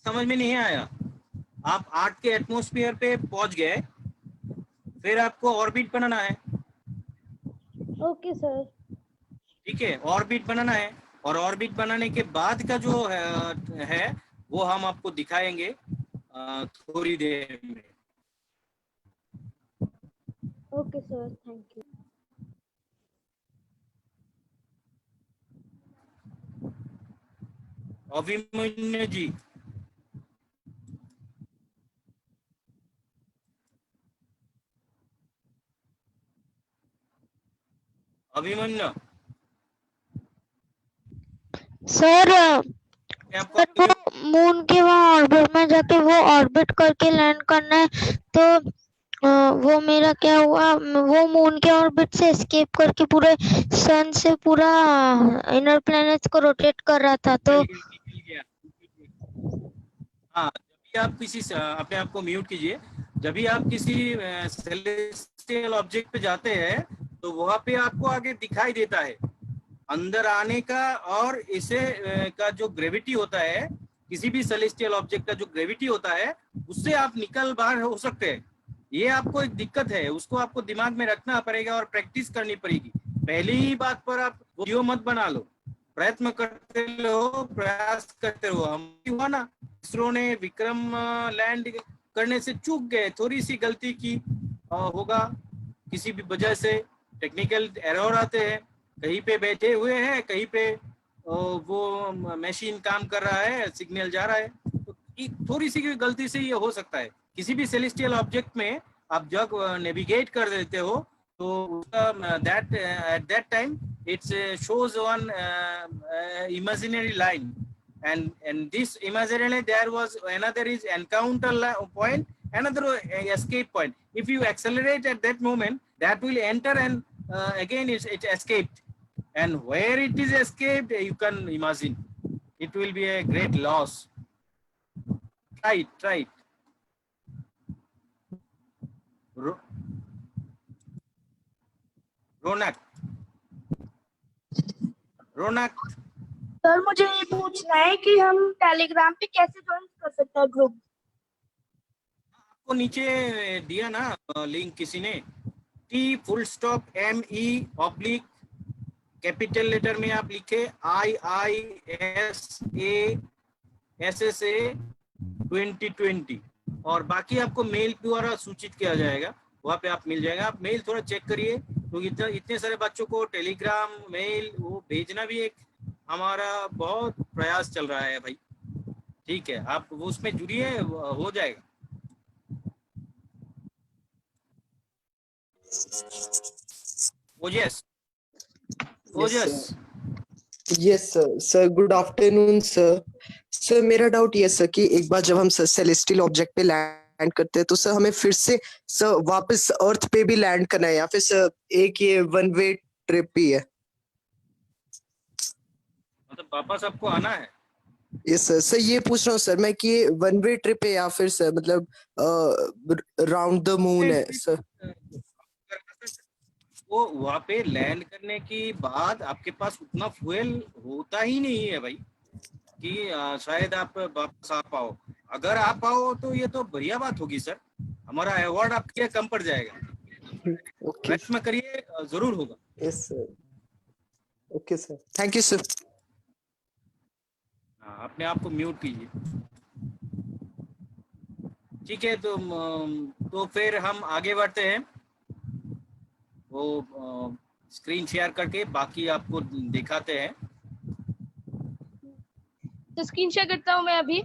समझ में नहीं आया। आप 8 के एटमॉस्फेयर पे पहुंच गए, फिर आपको ऑर्बिट बनाना है। Okay sir. ठीक है, ऑर्बिट बनाना है, और ऑर्बिट बनाने के बाद का जो है वो हम आपको दिखाएंगे थोड़ी देर में। Okay sir, thank you. Abhimanyu ji, Abhimanyu, sir आपको सर वो मून के वहाँ ऑर्बिट में जाके वो ऑर्बिट करके लैंड करना है, तो वो मेरा क्या हुआ, वो मून के ऑर्बिट से एस्केप करके पूरे सन से पूरा इनर प्लैनेट्स को रोटेट कर रहा था, तो निकल गया। हाँ, जब भी आप किसी अपने आप को म्यूट कीजिए, जब भी आप किसी सेलेस्टियल ऑब्जेक्ट पे जाते हैं तो वहां पे आपको आगे दिखाई देता है अंदर आने का, और इसे का जो ग्रेविटी होता है, किसी भी सेलेस्टियल ऑब्जेक्ट का जो ग्रेविटी होता है उससे आप निकल बाहर हो सकते हैं। ये आपको एक दिक्कत है, उसको आपको दिमाग में रखना पड़ेगा और प्रैक्टिस करनी पड़ेगी। पहली ही बात पर आप वीडियो मत बना लो, प्रयत्न करते रहो, प्रयास करते रहो। हम हुआ ना, इसरो ने विक्रम लैंड करने से चूक गए, थोड़ी सी गलती की होगा, किसी भी वजह से टेक्निकल एरर आते हैं, कहीं पे बैठे हुए हैं, कहीं पे वो मशीन काम कर रहा है, सिग्नल जा रहा है, तो थोड़ी सी गलती से ये हो सकता है। किसी भी सेलेस्टियल ऑब्जेक्ट में आप जब नेविगेट कर देते हो तो उसका that at that time it's shows one imaginary line, and this imaginary there was another is encounter point, another escape point. If you accelerate at that moment, that will enter, and again it escaped, and where it is escaped you can imagine, it will be a great loss. Try it. Ronak, Ronak, sir मुझे ये पूछना है कि हम Telegram पे कैसे join कर सकते हैं ग्रुप। आपको नीचे दिया ना लिंक किसी ने, T_MEE कैपिटल लेटर में आप लिखे IISA 2020 और बाकी आपको मेल द्वारा सूचित किया जाएगा, वहाँ पे आप मिल जाएगा। आप मेल थोड़ा चेक करिए, तो इतने सारे बच्चों को टेलीग्राम मेल वो भेजना भी एक हमारा बहुत प्रयास चल रहा है भाई। ठीक है, आप वो उसमें जुड़िए, हो जाएगा। Ojas, Ojas, yes sir, good afternoon sir. Sir मेरा डाउट ये सर कि एक बार जब हम सेलेस्टियल ऑब्जेक्ट पे लैंड करते हैं तो सर हमें फिर से सर वापस अर्थ पे भी लैंड करना है या फिर सर एक ये वन वे ट्रिप ही है? मतलब वापस आपको आना है? यस सर, सर ये पूछ रहा हूँ सर मैं कि वन वे ट्रिप है या फिर सर मतलब राउंड द मून है सर? वो वहाँ पे लैंड करने के बाद आपके पास उतना फ्यूल होता ही नहीं है भाई कि शायद आप वापस आ पाओ। अगर आ पाओ तो ये तो बढ़िया बात होगी सर, हमारा अवार्ड आपके कम पड़ जाएगा। ओके, प्रयत्न करिए, जरूर होगा। Yes sir, okay sir, thank you sir. अपने आप को म्यूट कीजिए। ठीक है, तो फिर हम आगे बढ़ते हैं। वो स्क्रीन शेयर करके बाकी आपको दिखाते हैं। तो स्क्रीन शेयर करता हूँ मैं अभी।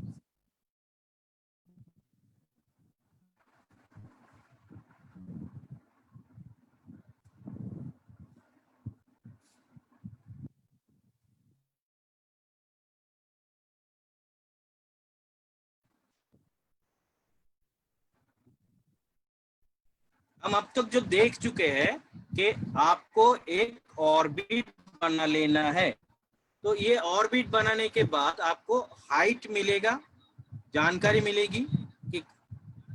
हम अब तक जो देख चुके हैं कि आपको एक ऑर्बिट बना लेना है, तो ये ऑर्बिट बनाने के बाद आपको हाइट मिलेगा, जानकारी मिलेगी कि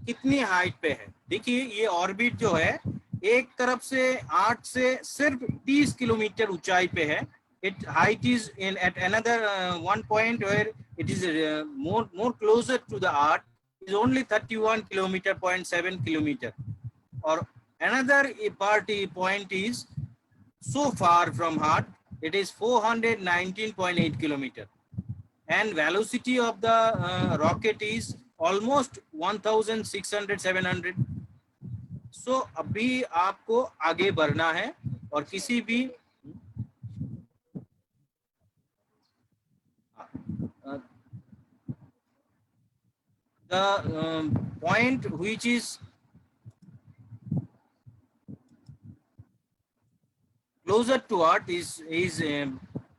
कितनी हाइट पे है। देखिए ये ऑर्बिट जो है एक तरफ से 8 से सिर्फ 30 किलोमीटर ऊंचाई पे है। It height is in at another one point where it is more closer to the earth is only 31 kilometer 0.7 kilometer, or another point is so far from earth, it is 419.8 kilometer, and velocity of the rocket is almost 1600-700. so अभी आपको आगे बढ़ना है और किसी भी the point which is closer to earth is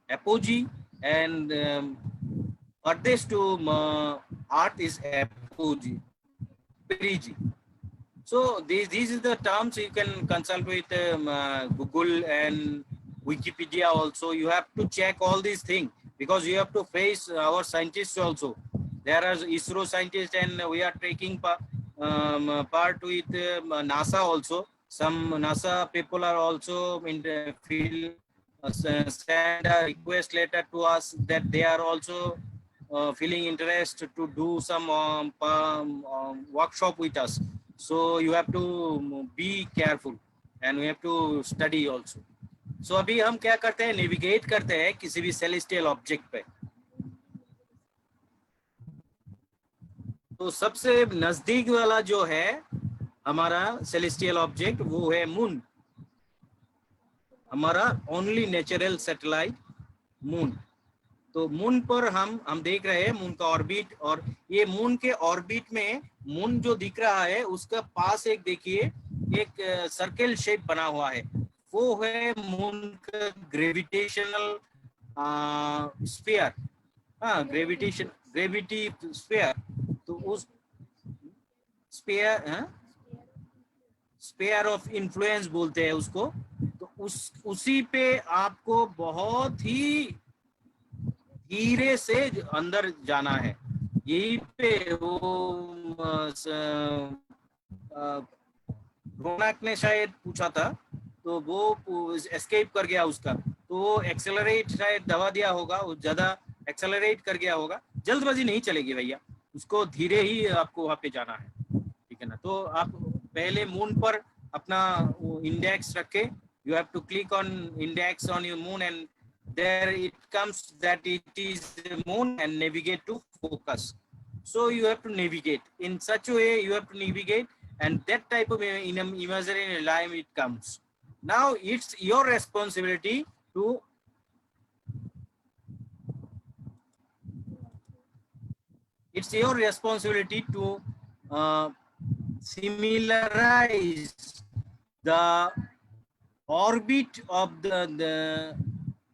apogee, and furthest to earth is apogee, perigee. So these is the terms you can consult with Google and Wikipedia also. You have to check all these things because you have to face our scientists also. There are ISRO scientists and we are taking part with NASA also. Some NASA people are also in the field, send a request letter to us that they are also feeling interest to do some workshop with us. So you have to be careful and we have to study also. So अभी हम क्या करते हैं, navigate करते हैं किसी भी celestial object पे। तो सबसे नजदीक वाला जो है हमारा सेलेस्टियल ऑब्जेक्ट वो है मून, हमारा ओनली नेचुरल सैटेलाइट मून। तो मून पर हम देख रहे हैं मून का ऑर्बिट, और ये मून के ऑर्बिट में मून जो दिख रहा है उसका पास एक देखिए एक सर्कल शेप बना हुआ है, वो है मून का ग्रेविटेशनल स्फीयर। हाँ, ग्रेविटी स्फीयर। तो उस स्फीयर ऑफ इन्फ्लुएंस बोलते हैं उसको। तो उसी पे आपको बहुत ही धीरे से अंदर जाना है। यही पे वो रोनक ने शायद पूछा था, तो वो एस्केप कर गया उसका। तो वो एक्सेलरेट शायद दबा दिया होगा, वो ज्यादा एक्सेलरेट कर गया होगा। जल्दबाजी नहीं चलेगी भैया, उसको धीरे ही आपको वहां पे जाना है, ठीक है ना। तो आप पहले मून पर अपना इंडेक्स रखे, you have to click on index on your moon and there it comes that it is the moon and navigate to focus. So you have to navigate in such a way, you have to navigate, and that type of imaginary line it comes. Now it's your responsibility to similarize the orbit of the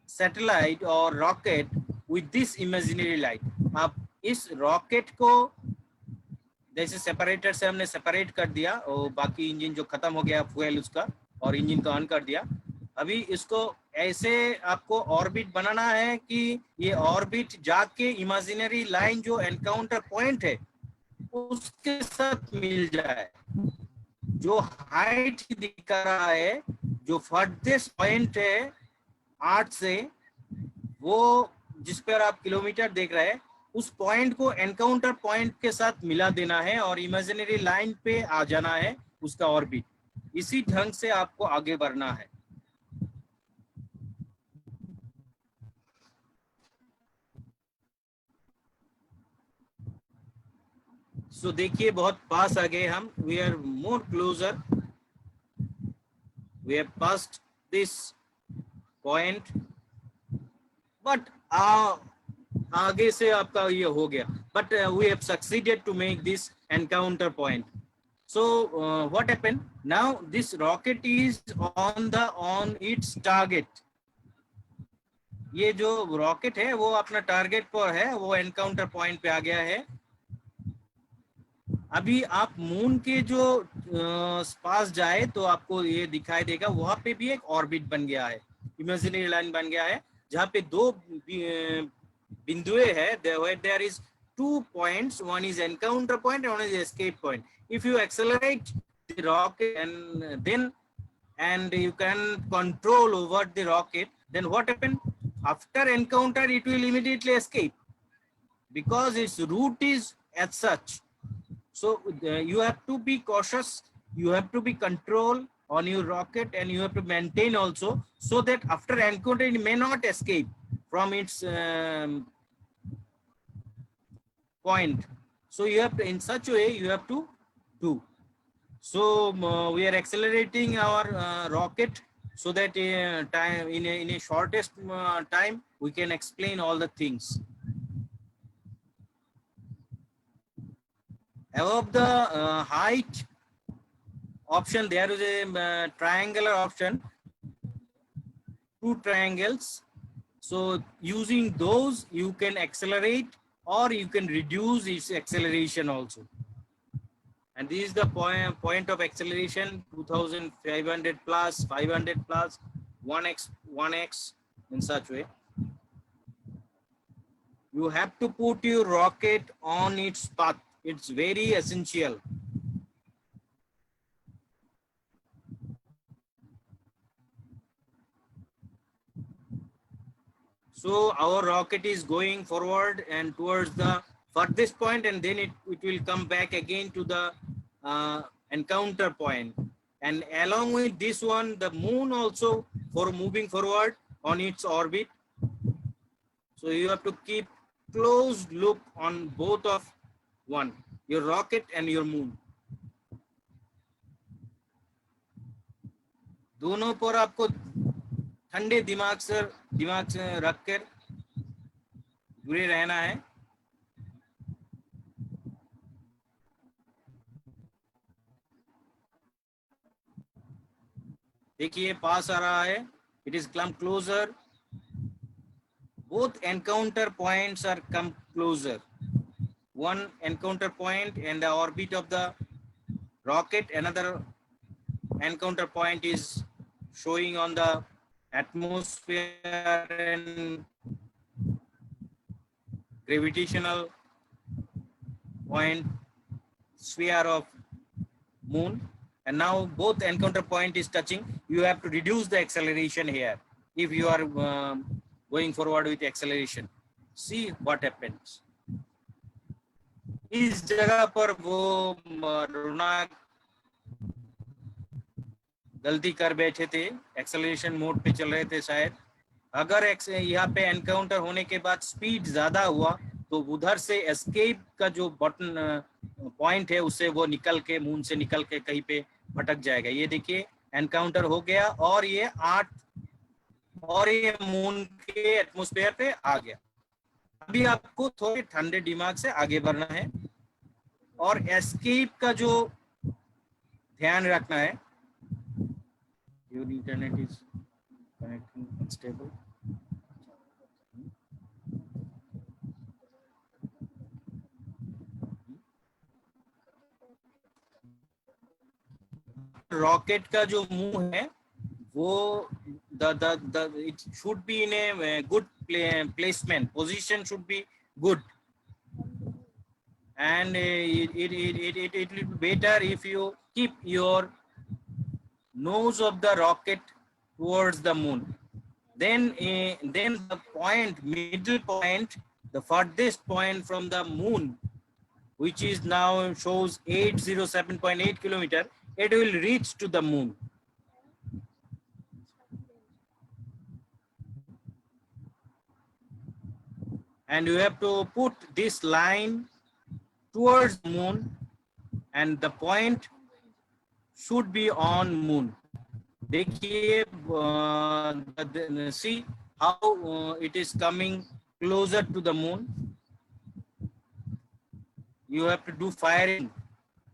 satellite or rocket with this imaginary light. आप इस rocket को जैसे separator से हमने separate कर दिया और बाकी इंजन जो खत्म हो गया फ्यूल उसका और इंजन को ऑन कर दिया, अभी इसको ऐसे आपको ऑर्बिट बनाना है कि ये ऑर्बिट जाके इमेजिनरी लाइन जो एनकाउंटर पॉइंट है उसके साथ मिल जाए। जो हाइट दिखा रहा है, जो फर्देस्ट पॉइंट है आर्थ से, वो जिस पर आप किलोमीटर देख रहे हैं, उस पॉइंट को एनकाउंटर पॉइंट के साथ मिला देना है और इमेजिनरी लाइन पे आ जाना है उसका ऑर्बिट। इसी ढंग से आपको आगे बढ़ना है। सो देखिए बहुत पास आ गए हम, we are more closer, we have passed this point, but आगे से आपका ये हो गया, but we have succeeded to make this encounter point. So what happened now? This rocket is on its target. ये जो रॉकेट है वो अपना टारगेट पर है, वो एनकाउंटर पॉइंट पे आ गया है। अभी आप मून के जो पास जाए तो आपको ये दिखाई देगा, वहां पे भी एक ऑर्बिट बन गया है, इमेजिनरी लाइन बन गया है, जहाँ पे दो बिंदुएं है। There is 2 points, one is encounter point and one is escape point. If you accelerate the rocket and you can control over the rocket, then what happens? After encounter, it will immediately escape because its route is as such. So you have to be cautious, you have to be control on your rocket, and you have to maintain also, so that after encounter it may not escape from its point. So you have to, in such a way you have to do. So we are accelerating our rocket so that time in a shortest time we can explain all the things. Above the height option, there is a triangular option, 2 triangles. So using those you can accelerate or you can reduce its acceleration also. And this is the point of acceleration, 2500 plus, 500 plus, 1x, in such way. You have to put your rocket on its path. It's very essential. So our rocket is going forward and towards the furthest point, and then it will come back again to the encounter point. And along with this one, the moon also for moving forward on its orbit. So you have to keep close look on both of one, your rocket and your moon. दोनों पर आपको ठंडे दिमाग से रखकर जुड़े रहना है। देखिए पास आ रहा है, it is come closer. Both encounter points are come closer. One encounter point and the orbit of the rocket, another encounter point is showing on the atmosphere and gravitational point sphere of moon. And now both encounter point is touching. You have to reduce the acceleration here. if you are going forward with acceleration. See what happens. इस जगह पर वो रोनाक गलती कर बैठे थे, acceleration mode पे चल रहे थे शायद। अगर यहाँ पे एनकाउंटर होने के बाद स्पीड ज्यादा हुआ तो उधर से एस्केप का जो बटन पॉइंट है उससे वो निकल के मून से निकल के कहीं पे भटक जाएगा। ये देखिए एनकाउंटर हो गया और ये मून के एटमॉस्फेयर पे आ गया। अभी आपको थोड़े ठंडे दिमाग से आगे बढ़ना है और एस्केप का जो ध्यान रखना है। Your internet is connecting unstable. Rocket का जो मुंह है वो it should be in a good placement, position should be good, and it will be better if you keep your nose of the rocket towards the moon. Then the middle point, the farthest point from the moon, which is now shows 807.8 kilometer, it will reach to the moon. And you have to put this line towards moon, and the point should be on moon. देखिए, see how it is coming closer to the moon. You have to do firing.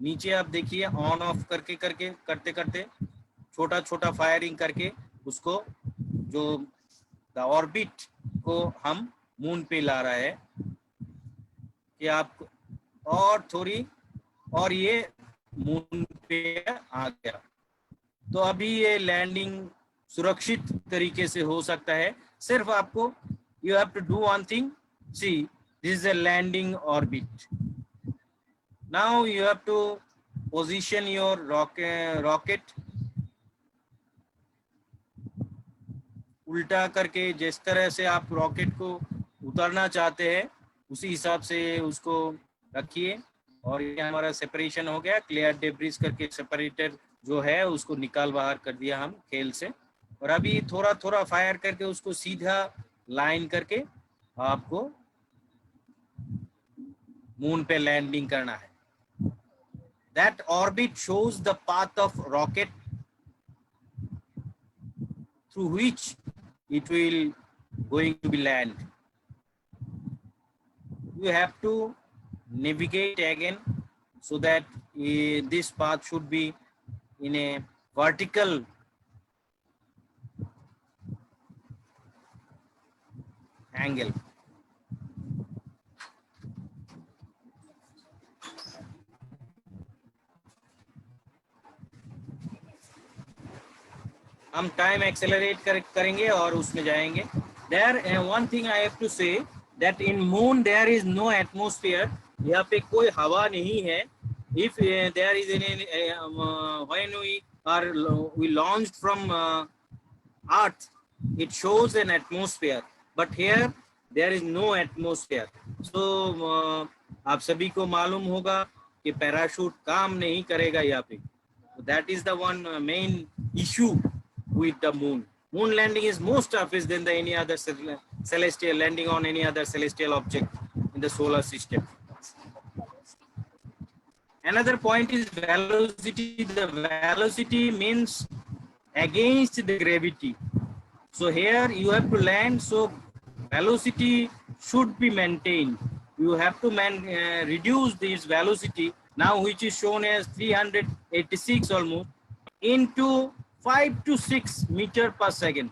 नीचे आप देखिए on off करते करते छोटा छोटा firing करके उसको जो द ऑर्बिट को हम मून पे ला रहा है कि आप और थोड़ी और ये मून पे आ गया। तो अभी ये लैंडिंग सुरक्षित तरीके से हो सकता है। सिर्फ आपको you have to do one thing, see this is a landing orbit. Now you have to position your rocket उल्टा करके, जिस तरह से आप रॉकेट को उतारना चाहते हैं उसी हिसाब से उसको रखिए। और ये हमारा सेपरेशन हो गया, क्लियर डेब्रिज करके सेपरेटर जो है उसको निकाल बाहर कर दिया हम खेल से। और अभी थोड़ा थोड़ा फायर करके उसको सीधा लाइन करके आपको मून पे लैंडिंग करना है। That orbit shows the path of rocket through which it will going to be land. You have to navigate again so that this path should be in a vertical angle. हम time accelerate करेंगे और उसमें जाएंगे। There one thing I have to say that in moon there is no atmosphere, यहाँ पे कोई हवा नहीं है। If there is any when we launched from earth it shows an atmosphere, but here there is no atmosphere. So आप सभी को मालूम होगा कि पैराशूट काम नहीं करेगा यहाँ पे। That is the one main issue with the moon. Moon landing is more toughest than the any other celestial landing on any other celestial object in the solar system. Another point is velocity. The velocity means against the gravity. So here you have to land, so velocity should be maintained. You have to reduce this velocity now, which is shown as 386 almost into 5 to 6 meter per second.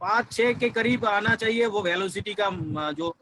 5-6 के करीब आना चाहिए वो velocity का जो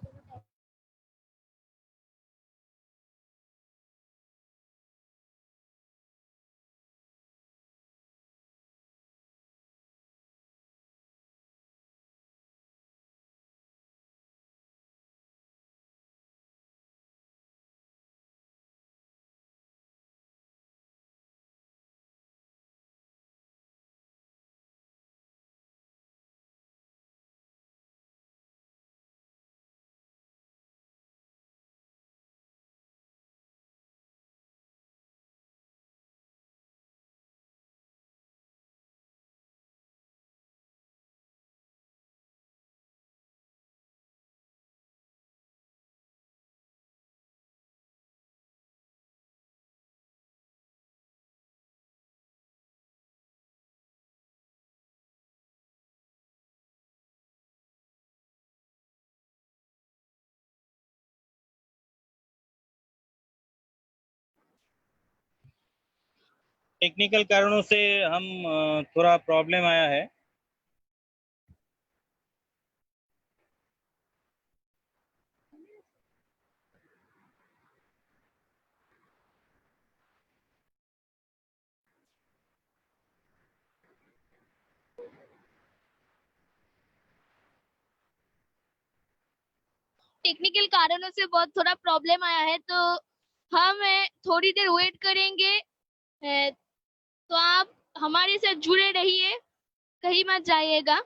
technical कारणों से हम थोड़ा प्रॉब्लम आया है। टेक्निकल कारणों से बहुत थोड़ा प्रॉब्लम आया है, तो हम थोड़ी देर वेट करेंगे। तो आप हमारे साथ जुड़े रहिए, कहीं मत जाइएगा।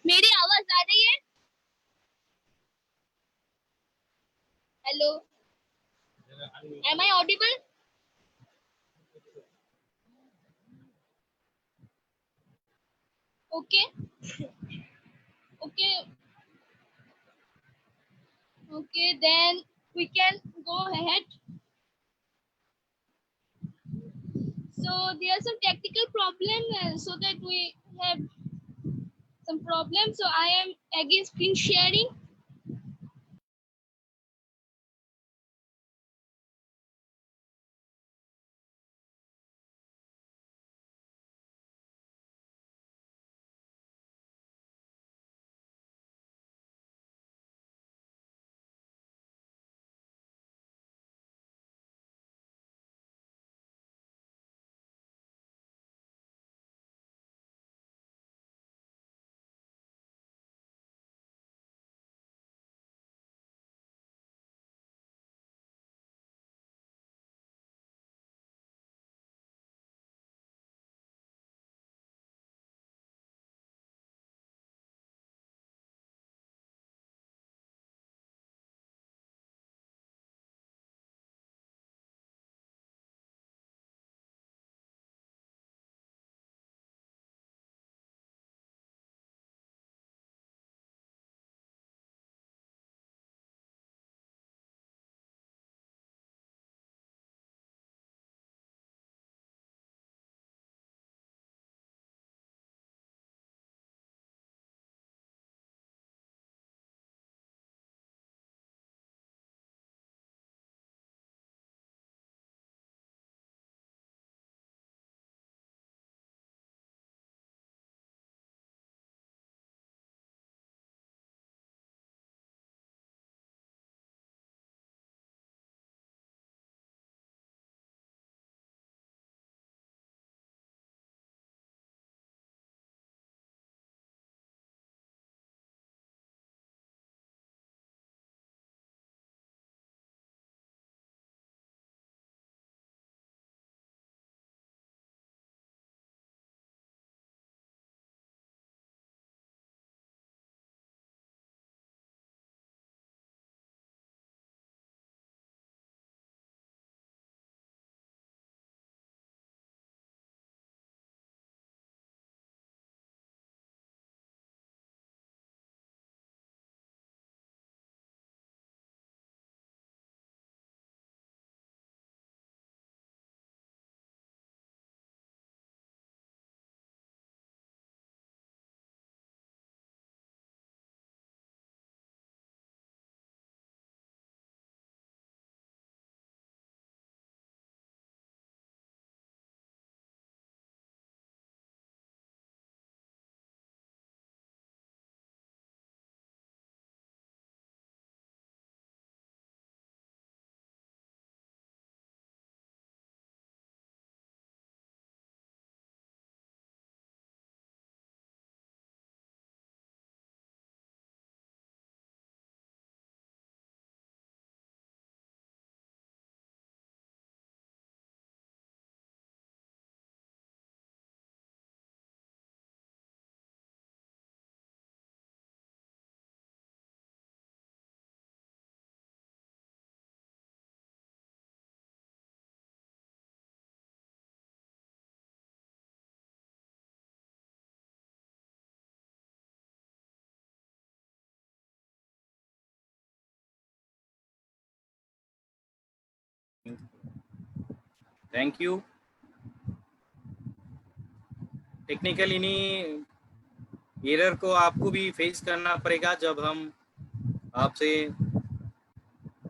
मेरी आवाज आ रही है? Hello, am I audible? Okay, okay, okay, then we can go ahead. So there are some technical problem, so that we have some problem. So I am again screen sharing. Thank you. Technical इन्हीं error को आपको भी face करना पड़ेगा जब हम आपसे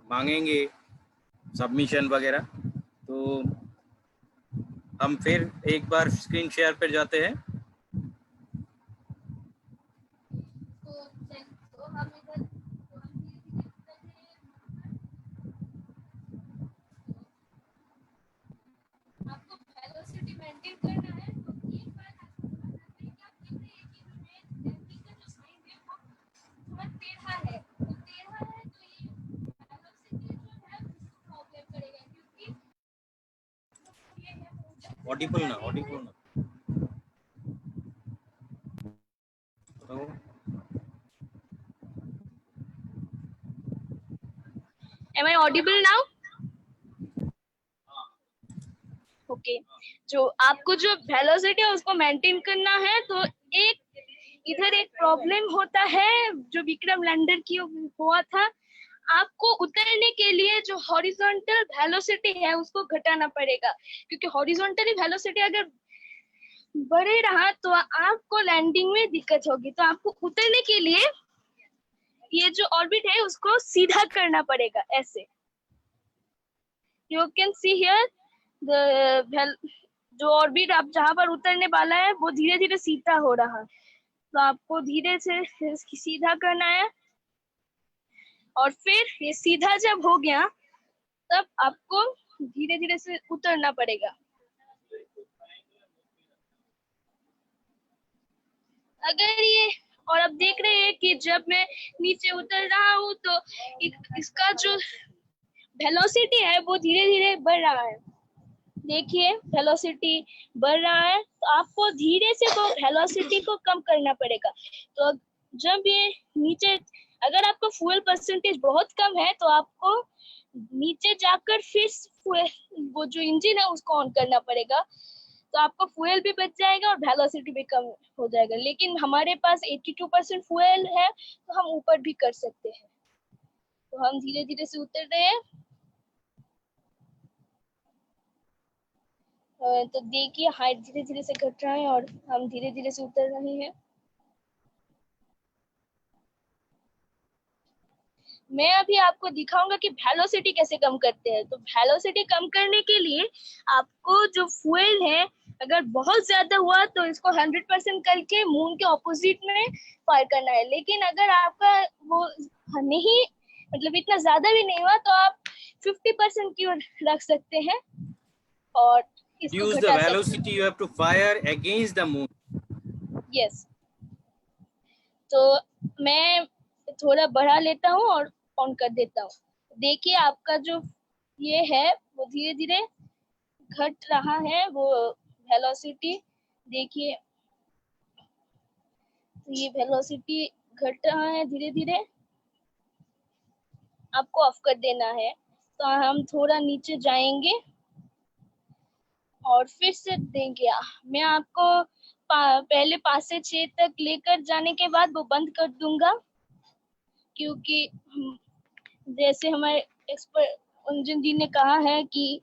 मांगेंगे सबमिशन वगैरह। तो हम फिर एक बार स्क्रीन शेयर पर जाते हैं। तो हम इधर आपको वेलोसिटी मेंटेन करना है, तो एक बार आपको बताना है कि आप देख रहे हैं कि लैंडिंग का जो साइन है वो थोड़ा टेढ़ा है, तो टेढ़ा है तो ये वेलोसिटी जो है उसको प्रॉब्लम करेगा, क्योंकि ये है ऑडिबल ना तो Am I audible now? Okay जो आपको जो वेलोसिटी है उसको मेंटेन करना है, तो इधर एक प्रॉब्लम होता है जो विक्रम लैंडर की हुआ था। आपको उतरने के लिए जो हॉरिजॉन्टल वेलोसिटी है उसको घटाना पड़ेगा, क्योंकि हॉरिजॉन्टली वेलोसिटी अगर बढ़े रहा तो आपको लैंडिंग में दिक्कत होगी। तो आपको उतरने के लिए ये जो ऑर्बिट है उसको सीधा करना पड़ेगा, ऐसे। यू कैन सी हियर जो ऑर्बिट आप जहां पर उतरने वाला है वो धीरे धीरे सीधा हो रहा है, तो आपको धीरे से सीधा करना है। और फिर ये सीधा जब हो गया तब आपको धीरे धीरे से उतरना पड़ेगा। अगर ये और अब देख रहे हैं कि जब मैं नीचे उतर रहा हूँ तो इसका जो वेलोसिटी है वो धीरे धीरे बढ़ रहा है। देखिए वेलोसिटी बढ़ रहा है, तो आपको धीरे से वो वेलोसिटी को कम करना पड़ेगा। तो जब ये नीचे, अगर आपका फ्यूल परसेंटेज बहुत कम है तो आपको नीचे जाकर फिर वो जो इंजन है उसको ऑन करना पड़ेगा, तो आपका फ्यूल भी बच जाएगा और वेलोसिटी भी कम हो जाएगा। लेकिन हमारे पास 82% फ्यूल है तो हम ऊपर भी कर सकते हैं। तो हम धीरे धीरे से उतर रहे हैं। तो देखिए हाइट धीरे धीरे से घट रहा है और हम धीरे धीरे से उतर रहे हैं। मैं अभी आपको दिखाऊंगा कि वेलोसिटी कैसे कम करते हैं। तो वेलोसिटी कम करने के लिए आपको जो फ्यूल है अगर बहुत ज्यादा हुआ तो इसको 100% करके मून के ऑपोजिट में फायर करना है। लेकिन अगर आपका वो नहीं, मतलब इतना ज्यादा भी नहीं हुआ, तो आप 50% की ओर रख सकते हैं और इसको use the घटा सकते velocity you have to fire against the moon. हैं। यस, तो मैं थोड़ा बढ़ा लेता हूँ और ऑन कर देता हूँ। देखिए आपका जो ये है वो धीरे धीरे घट रहा है, वो वेलोसिटी देखिए, तो ये वेलोसिटी घट रहा है धीरे धीरे। आपको ऑफ कर देना है, तो हम थोड़ा नीचे जाएंगे और फिर से देंगे। मैं आपको पहले 5 से 6 तक लेकर जाने के बाद वो बंद कर दूंगा, क्योंकि जैसे हमारे एक्सपर्ट इंजन जी ने कहा है कि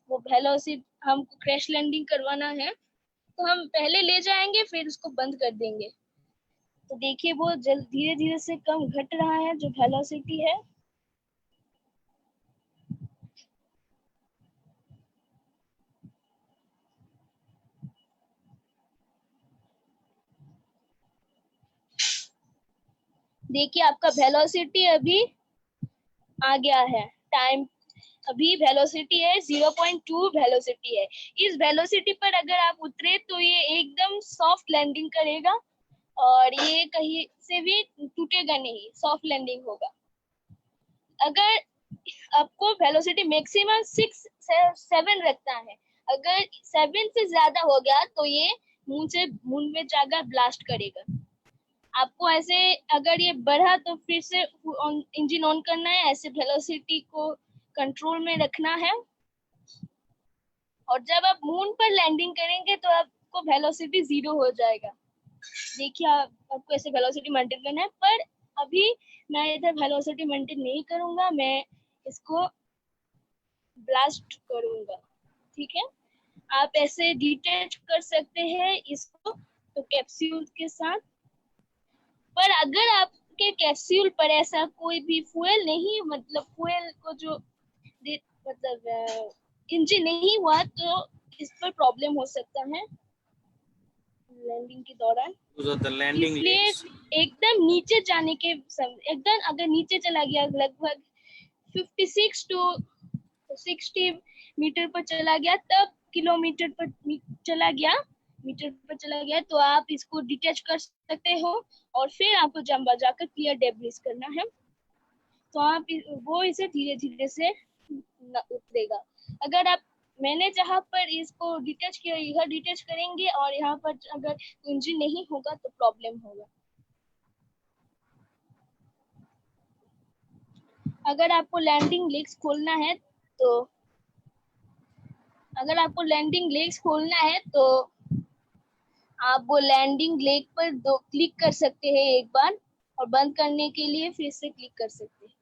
वो वेलोसिटी हमको क्रैश लैंडिंग करवाना है, तो हम पहले ले जाएंगे फिर उसको बंद कर देंगे। तो देखिए वो धीरे धीरे से कम घट रहा है जो वेलोसिटी है। देखिए आपका वेलोसिटी अभी आ गया है। टाइम अभी वेलोसिटी है 0.2 वेलोसिटी है। इस वेलोसिटी पर अगर आप उतरे तो ये एकदम सॉफ्ट लैंडिंग करेगा और ये कहीं से भी टूटेगा नहीं, सॉफ्ट लैंडिंग होगा। अगर आपको वेलोसिटी मैक्सिमम 6-7 रखना है, अगर 7 से ज्यादा हो गया तो ये मून में जाकर ब्लास्ट करेगा। आपको ऐसे अगर ये बढ़ा तो फिर से इंजन ऑन करना है, ऐसे वेलोसिटी को कंट्रोल में रखना है। और जब आप मून पर लैंडिंग करेंगे तो आपको वेलोसिटी 0 हो जाएगा। देखिए आपको ऐसे वेलोसिटी मेंटेन करना है, पर अभी मैं इधर वेलोसिटी मेंटेन नहीं करूंगा, मैं इसको ब्लास्ट करूंगा, ठीक है। आप ऐसे डिटेच कर सकते हैं इसको तो कैप्सूल के साथ। पर अगर आपके कैप्सूल पर ऐसा कोई भी फ्यूल नहीं, मतलब फ्यूल को जो मतलब इंजन नहीं हुआ तो इस पर प्रॉब्लम हो सकता है लैंडिंग के दौरान। the landing इसलिए legs. एकदम नीचे जाने के एकदम अगर नीचे चला गया, लगभग 56 to 60 मीटर पर चला गया, तब किलोमीटर पर चला गया, मीटर पर चला गया, तो आप इसको डिटैच कर सकते हो और फिर आपको जंबा जाकर क्लियर डेब्रिस करना है। तो आप वो इसे धीरे धीरे से उतरेगा। अगर आप मैंने जहाँ पर इसको डिटैच किया, यह डिटैच करेंगे और यहाँ पर अगर इंजन नहीं होगा तो प्रॉब्लम होगा। अगर आपको लैंडिंग लेग्स खोलना है तो आप वो लैंडिंग लेग पर दो क्लिक कर सकते हैं एक बार, और बंद करने के लिए फिर से क्लिक कर सकते हैं।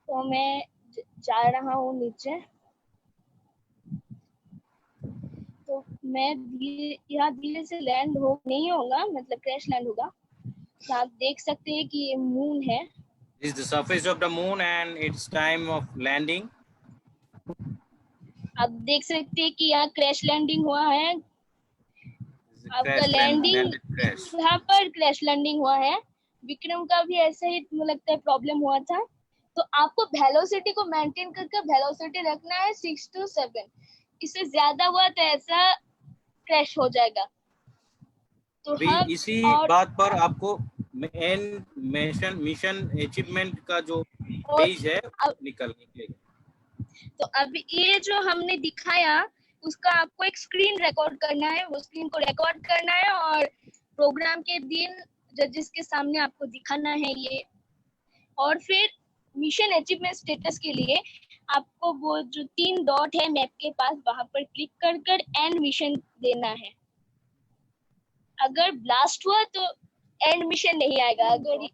तो मैं जा रहा हूँ नीचे, तो मैं यहाँ धीरे से लैंड नहीं होगा, मतलब क्रैश लैंड होगा। तो आप देख सकते हैं कि ये मून है। This is the surface of the moon and it's time of landing. आप देख सकते हैं कि यहाँ क्रैश लैंडिंग हुआ है। This is आपका crash लैंडिंग landed crash. यहाँ पर क्रैश लैंडिंग हुआ है। विक्रम का भी ऐसा ही मुझे लगता है प्रॉब्लम हुआ था। तो आपको वेलोसिटी को मेंटेन करके वेलोसिटी रखना है 6 to 7। इससे ज्यादा हुआ तो ऐसा क्रैश हो जाएगा। तो हम इसी और बात पर आपको मिशन अचीवमेंट का जो पेज है निकलेगा। तो अब ये जो हमने दिखाया उसका आपको एक स्क्रीन रिकॉर्ड करना है, वो स्क्रीन को रिकॉर्ड करना है और प्रोग्राम के दिन जजेस के सामने आपको दिखाना है ये। और फिर मिशन अचीवमेंट स्टेटस के लिए आपको वो जो 3 डॉट है मैप के पास, वहां पर क्लिक कर कर एंड मिशन देना है। अगर ब्लास्ट हुआ तो एंड मिशन नहीं आएगा। अगर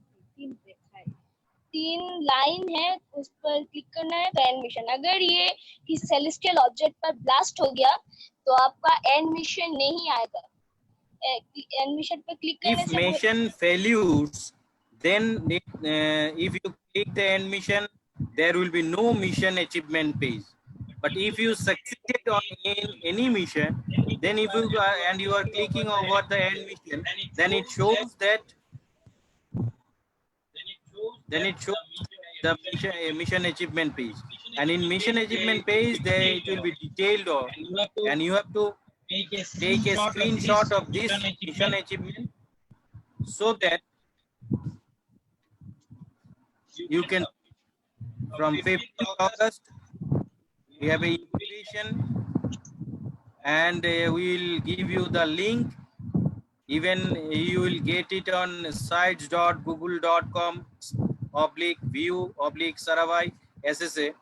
3 लाइन है उस पर क्लिक करना है तो एंड मिशन। अगर ये किसी सेलेस्टियल ऑब्जेक्ट पर ब्लास्ट हो गया तो आपका एंड मिशन नहीं आएगा। एंड मिशन पर क्लिक करने If से mission fails, then if you click the end mission, there will be no mission achievement page. But if you succeeded on any mission, then if you and you are clicking over the end mission, then it shows that the mission achievement page. And in mission achievement page, there it will be detailed on, and you have to take a screenshot of this mission achievement so that you can, from 5th of August, we have a invitation and we will give you the link. Even you will get it on sites.google.com/view/Saravai SSA,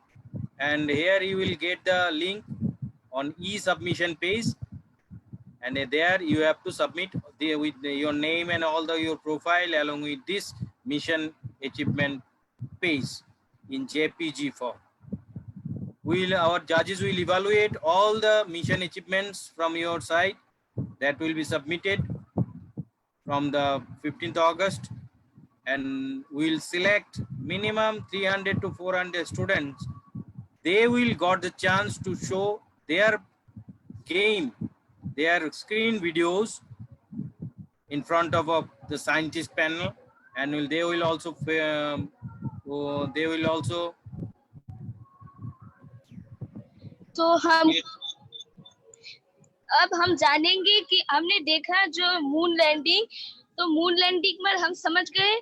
and here you will get the link on e-submission page, and there you have to submit with your name and all your profile along with this mission achievement page in JPG form. Our judges will evaluate all the mission achievements from your side that will be submitted from the 15th August, and we'll select minimum 300 to 400 students. They will got the chance to show their game, their screen videos in front of the scientist panel, and they will also तो अब हम जानेंगे कि हमने देखा जो moon landing, तो moon landing में हम समझ गए,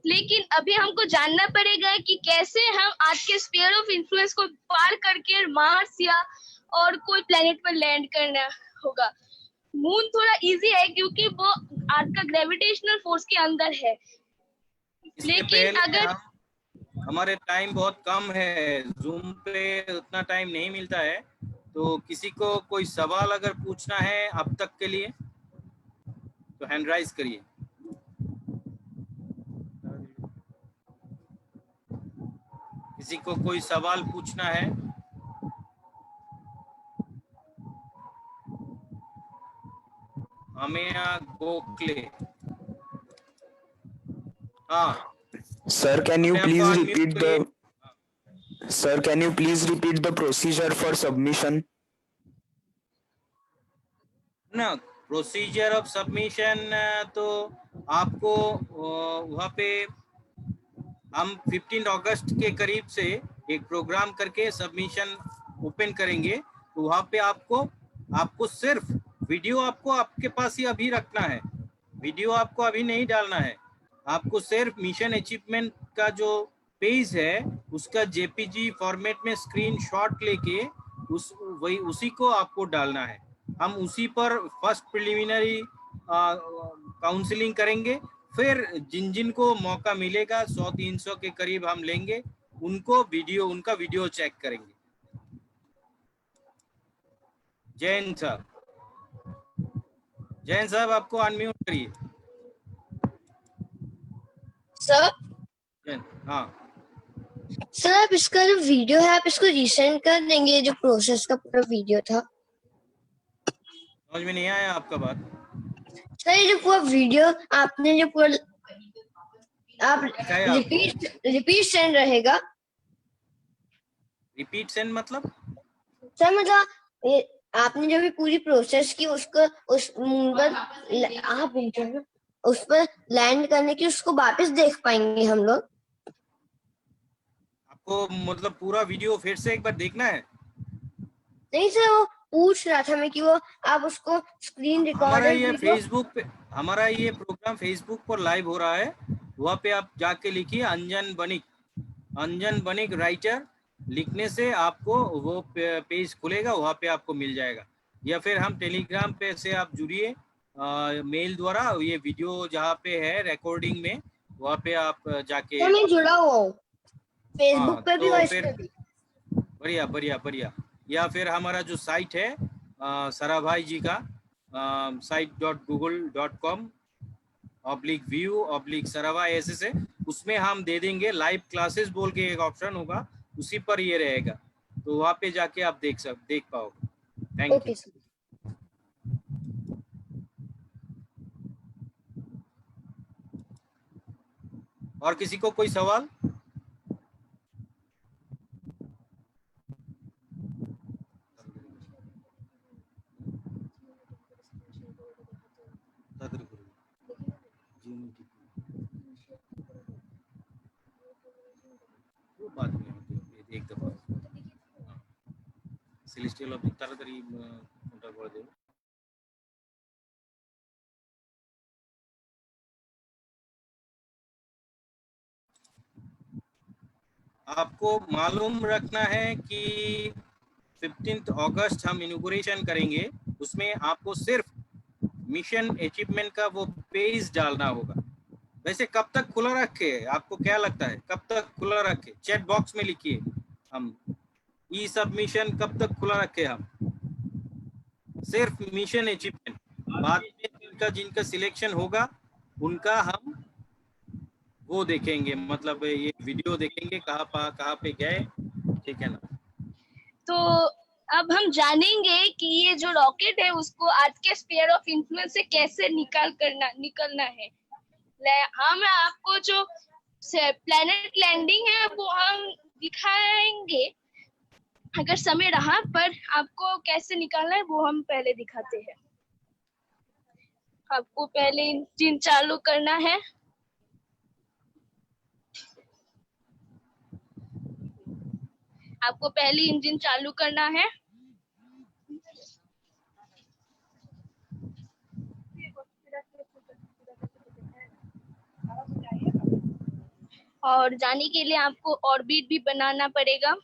लेकिन अभी हमको जानना पड़ेगा कि कैसे हम आज के स्फीयर ऑफ इन्फ्लुएंस को पार करके मार्स या और कोई प्लेनेट पर लैंड करना होगा। मून थोड़ा इजी है क्योंकि वो अर्थ का ग्रेविटेशनल फोर्स के अंदर है, लेकिन अगर हमारे टाइम बहुत कम है, जूम पे उतना टाइम नहीं मिलता है, तो किसी को कोई सवाल अगर पूछना है अब तक के लिए तो हैंड राइज करिए। किसी को कोई सवाल पूछना है अमेया गोखले। हाँ Sir, can you अपने आप को please unmute repeat करिए। Sir, can you please repeat the procedure for submission? ना प्रोसीजर ऑफ सबमिशन तो आपको वहाँ पे हम 15 अगस्त के करीब से एक प्रोग्राम करके सबमिशन ओपन करेंगे। तो वहाँ पे आपको सिर्फ वीडियो आपको आपके पास ही अभी रखना है, वीडियो आपको अभी नहीं डालना है। आपको सिर्फ मिशन अचीवमेंट का जो पेज है उसका जेपीजी फॉर्मेट में स्क्रीनशॉट लेके उसी को आपको डालना है। हम उसी पर फर्स्ट प्रिलिमिनरी काउंसलिंग करेंगे, फिर जिन को मौका मिलेगा 100-300 के करीब हम लेंगे, उनका वीडियो चेक करेंगे। जैन साहब आपको अनम्यूट करिए। सर हाँ सर, आप इसका जो वीडियो है आप इसको रीसेंड कर देंगे, जो प्रोसेस का पूरा वीडियो था। समझ में नहीं आया आपका बात? सर ये जो पूरा वीडियो आपने जो पूरा आप दिखाया आपको? रिपीट सेंड रहेगा रिपीट सेंड मतलब? सर, मतलब आपने जो भी पूरी प्रोसेस की उसको उस पर आप उस पर लैंड करने की उसको वापस देख पाएंगे हम लोग। आपको मतलब पूरा वीडियो फिर से एक बार देखना है? नहीं सर, वो पूछ रहा था मैं कि वो आप उसको स्क्रीन रिकॉर्डर हमारा ये प्रोग्राम फेसबुक पर लाइव हो रहा है। वहाँ पे आप जाके लिखिए अंजन बनिक राइटर, लिखने से आपको वो पेज खुलेगा, वहाँ पे आपको मिल जाएगा। या फिर हम टेलीग्राम पे से आप जुड़िए मेल द्वारा, ये वीडियो जहाँ पे है रिकॉर्डिंग में वहाँ पे आप जाके। मैं जुड़ा हुआ हूँ फेसबुक पे भी तो और इस फिर पे भी। बढ़िया। या फिर हमारा जो साइट है सराभाई जी का site.google.com/view/सराभा ऐसे से, उसमें हम दे देंगे लाइव क्लासेस बोल के एक ऑप्शन होगा, उसी पर ये रहेगा। तो वहाँ पे जाके आप देख पाओगे। Thank okay you. सर। और किसी को कोई सवाल? बाद में एक दफा सेलेस्टियल ऑब्जेक्ट ताड़ाताड़ी कोनটা করে দেব। आपको मालूम रखना है कि 15 अगस्त हम इनॉग्रेशन करेंगे, उसमें आपको सिर्फ मिशन अचीवमेंट का वो पेज डालना होगा। वैसे कब तक खुला रखे, आपको क्या लगता है कब तक खुला रखे? चैट बॉक्स में लिखिए। हम ई सबमिशन कब तक खुला रखे? हम सिर्फ मिशन अचीवमेंट, बाद में जिनका सिलेक्शन होगा उनका हम वो देखेंगे, मतलब ये वीडियो देखेंगे कहाँ पे गए, ठीक है ना? तो अब हम जानेंगे कि ये जो रॉकेट है उसको आज के स्फीयर ऑफ इन्फ्लुएंस से कैसे निकलना है। हम आपको जो प्लैनेट लैंडिंग है वो हम दिखाएंगे, अगर समय रहा, पर आपको कैसे निकालना है वो हम पहले दिखाते हैं। आपको पहले इंजन चालू करना है। आपको पहले इंजन चालू करना है। और जाने के लिए आपको ऑर्बिट भी बनाना पड़ेगा।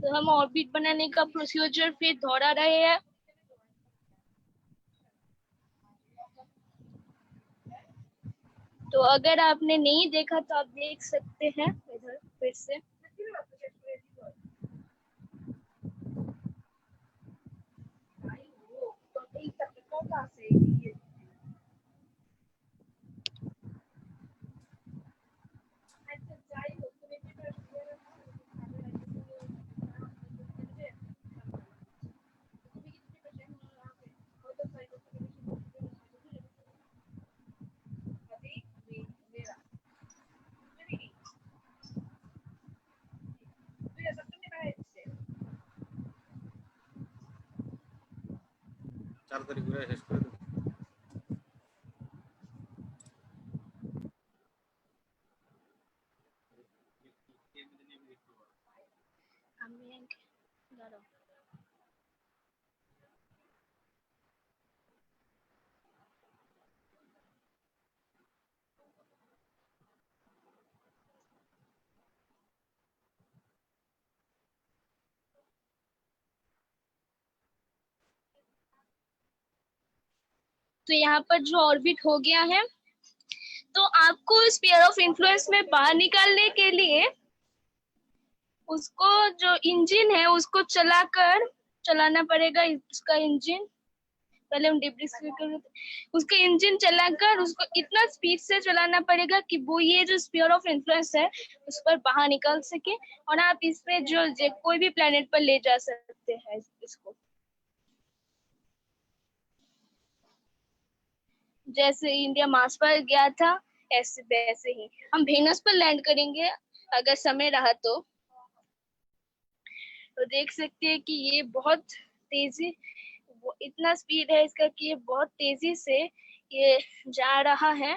तो हम ऑर्बिट बनाने का प्रोसीजर फिर दोहरा रहे हैं। तो अगर आपने नहीं देखा तो आप देख सकते हैं इधर फिर से। তাড়াতাড়ি করে শেষ করে দেবো। तो यहाँ पर जो ऑर्बिट हो गया है, तो आपको स्फीयर ऑफ इन्फ्लुएंस में बाहर निकालने के लिए उसको जो इंजन है उसको चलाना पड़ेगा। उसका इंजन पहले हम उसका इंजन चलाकर उसको इतना स्पीड से चलाना पड़ेगा कि वो ये जो स्फीयर ऑफ इन्फ्लुएंस है उस पर बाहर निकाल सके, और आप इस पे जो कोई भी प्लेनेट पर ले जा सकते हैं इसको। जैसे इंडिया मार्स पर गया था ऐसे वैसे ही हम वेनस पर लैंड करेंगे अगर समय रहा तो देख सकते हैं कि ये बहुत तेजी, इतना स्पीड है इसका कि ये बहुत तेजी से ये जा रहा है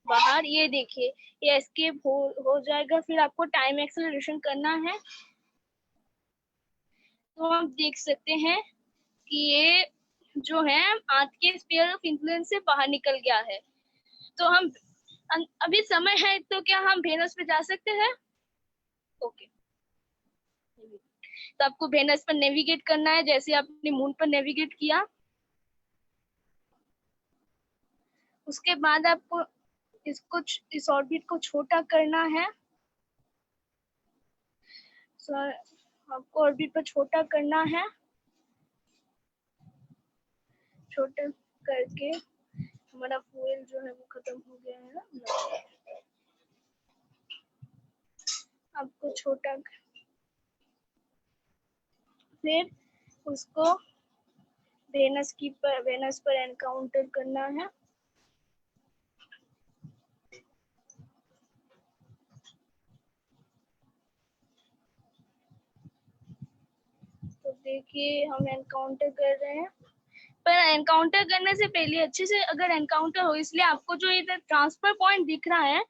बाहर। ये देखिए ये एस्केप हो जाएगा, फिर आपको टाइम एक्सेलरेशन करना है। तो हम देख सकते हैं कि ये जो है अर्थ के स्फीयर ऑफ इन्फ्लुएंस से बाहर निकल गया है। तो हम अभी समय है तो क्या हम वेनस पे जा सकते हैं? ओके, तो आपको वेनस पर नेविगेट करना है जैसे आपने मून पर नेविगेट किया। उसके बाद आपको इस ऑर्बिट को छोटा करना है। आपको ऑर्बिट पर छोटा करना है, छोटा करके हमारा फ्यूल जो है वो खत्म हो गया है ना, आपको छोटा फिर उसको वेनस पर एनकाउंटर करना है। तो देखिए हम एनकाउंटर कर रहे हैं, पर एनकाउंटर करने से पहले अच्छे से अगर एनकाउंटर हो, इसलिए आपको जो इधर ट्रांसफर पॉइंट दिख रहा है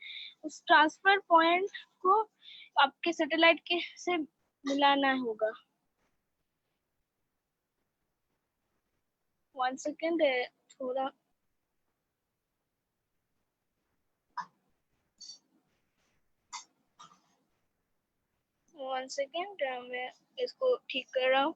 उस ट्रांसफर पॉइंट को आपके सैटेलाइट के से मिलाना होगा। 1 सेकेंड थोड़ा मैं इसको ठीक कर रहा हूँ।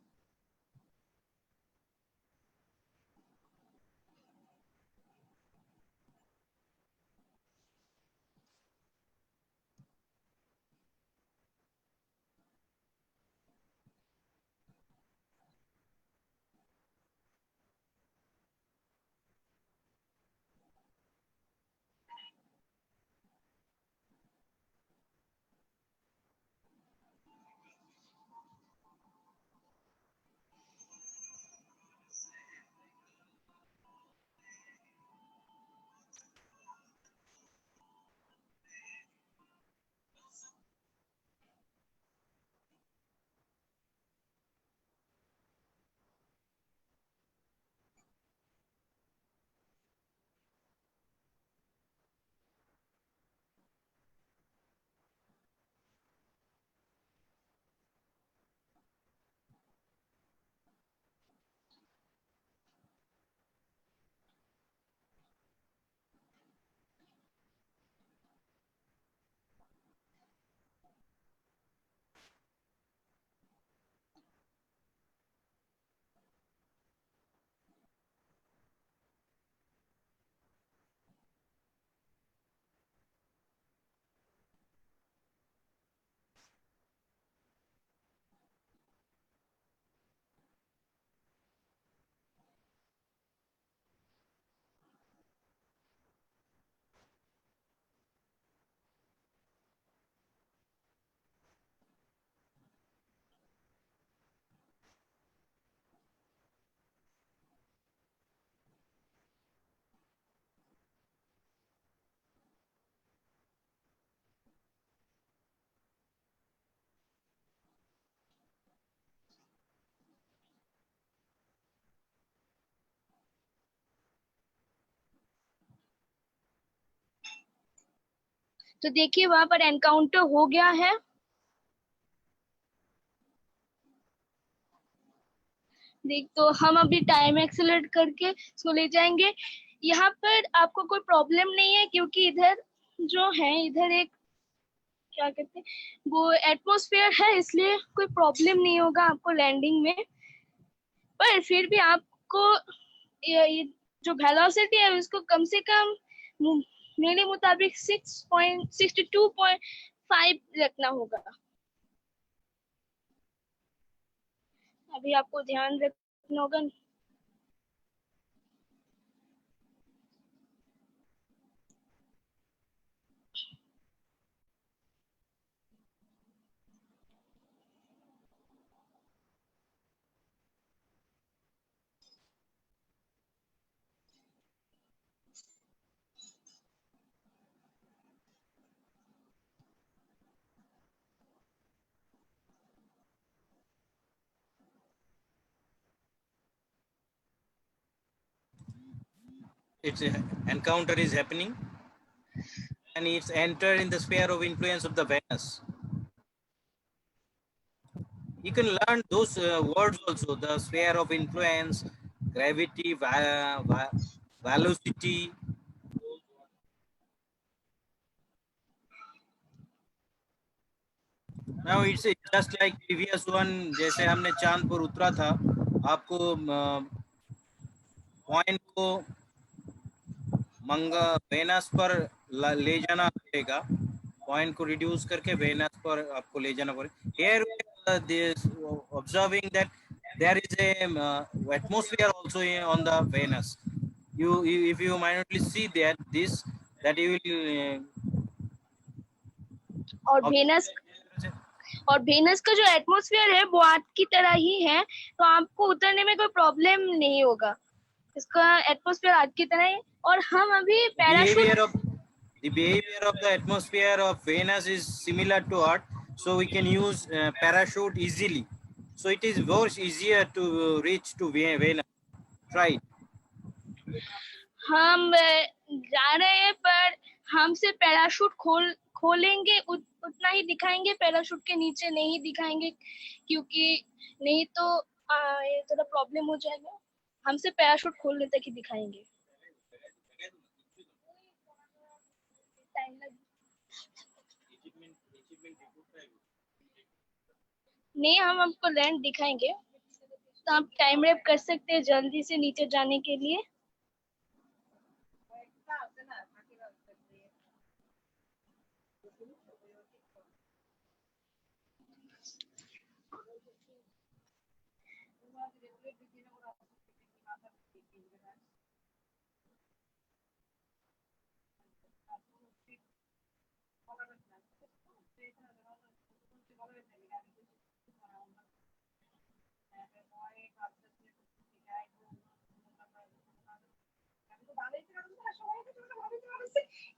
तो देखिए वहां पर एनकाउंटर हो गया है। देख तो हम अभी टाइम एक्सेलरेट करके इसको ले जाएंगे। यहाँ पर आपको कोई प्रॉब्लम नहीं है क्योंकि इधर जो है इधर एक क्या कहते हैं वो एटमॉस्फेयर है, इसलिए कोई प्रॉब्लम नहीं होगा आपको लैंडिंग में। पर फिर भी आपको ये जो वेलोसिटी है उसको कम से कम मेरे मुताबिक 6.62.5 रखना होगा। अभी आपको ध्यान रखना होगा। Its encounter is happening and it's entered in the sphere of influence of the Venus. You can learn those words also, the sphere of influence, gravity, velocity. Now it's just like previous one, जैसे हमने चांद पर उतरा था, आपको point को Venus पर ले जाना पड़ेगा, पॉइंट को रिड्यूस करके वेनस पर आपको ले जाना पड़ेगा। Here this observing that there is a atmosphere also on the Venus. You if you minutely see that you will और वेनस का जो एटमॉस्फेयर है वो आर्थ की तरह ही है, तो आपको उतरने में कोई प्रॉब्लम नहीं होगा। इसका एटमॉस्फेयर आर्थ की तरह है। और हम अभी the behavior of the atmosphere of Venus is similar to Earth, so we can use parachute easily. So it is much easier to reach to Venus. Try it. हम जा रहे हैं पर हम से पैराशूट खोलेंगे उतना ही दिखाएंगे, पैराशूट के नीचे नहीं दिखाएंगे क्योंकि नहीं तो ये थोड़ा प्रॉब्लम हो जाएगा। हमसे पैराशूट खोलने तक ही दिखाएंगे। नहीं, हम आपको लैंड दिखाएंगे, तो आप टाइम रैप कर सकते हैं जल्दी से नीचे जाने के लिए।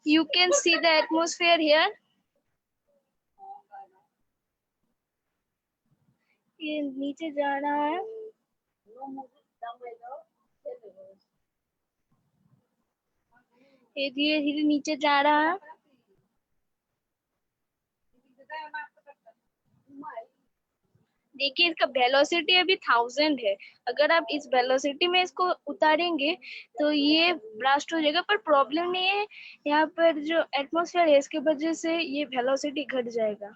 You can see the atmosphere here. ये नीचे जा रहा है। ये धीरे धीरे नीचे जा रहा है। देखिए इसका वेलोसिटी अभी 1000 है। अगर आप इस वेलोसिटी में इसको उतारेंगे तो ये ब्लास्ट हो जाएगा, पर प्रॉब्लम नहीं है। यहाँ पर जो एटमॉस्फेयर है इसके वजह से ये वेलोसिटी घट जाएगा।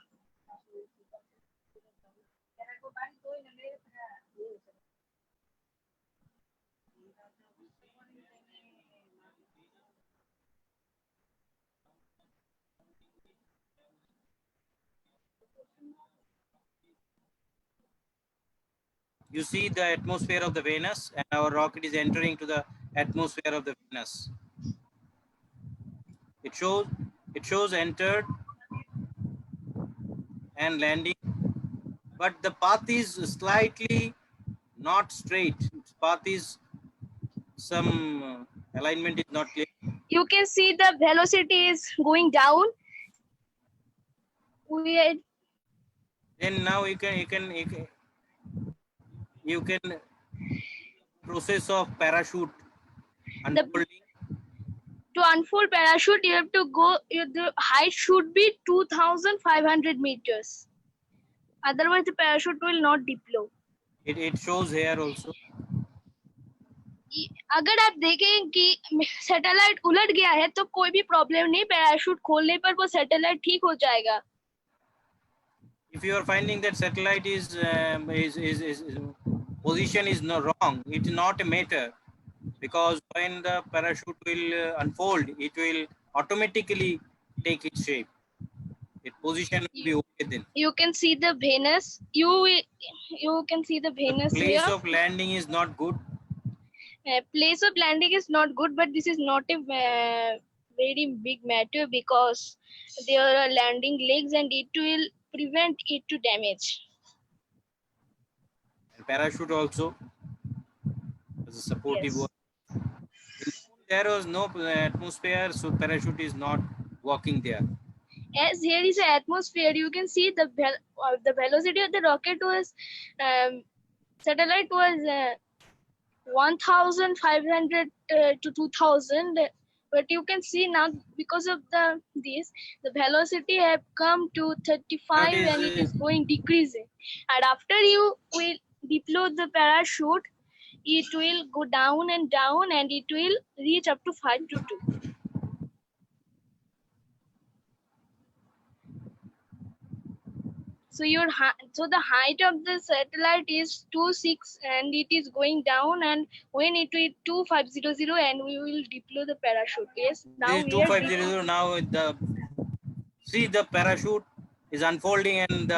You see the atmosphere of the Venus, and our rocket is entering to the atmosphere of the Venus. It shows entered and landing, but the path is slightly not straight. Its path is some alignment is not clear. You can see the velocity is going down. Then now you can process of parachute unfolding. to unfold parachute, you have to go, the height should be 2,500 meters. Otherwise, the parachute will not deploy. It shows here also. अगर आप देखें कि satellite उलट गया है तो कोई भी प्रॉब्लम नहीं, पैराशूट खोलने पर वो सैटेलाइट ठीक हो जाएगा. If you are finding that satellite is position is no wrong, it is not a matter, because when the parachute will unfold, it will automatically take its shape. Its position will be okay then. You can see the Venus. You can see the Venus The place here. of landing is not good. Place of landing is not good, but this is not a very big matter because there are landing legs and it will prevent it to damage. And parachute also as a supportive Yes. one. There was no atmosphere, so parachute is not working there. As here is an atmosphere, you can see the velocity of the rocket was satellite was 1,500 to 2,000, but you can see now because of the velocity have come to 35 and it is going decreasing, and after you will deploy the parachute, it will go down and down and it will reach up to 5 to 2. So the height of the satellite is 2.6 and it is going down, and when it will 2,500 and we will deploy the parachute. Yes, now This is we are 2,500. Now the parachute is unfolding and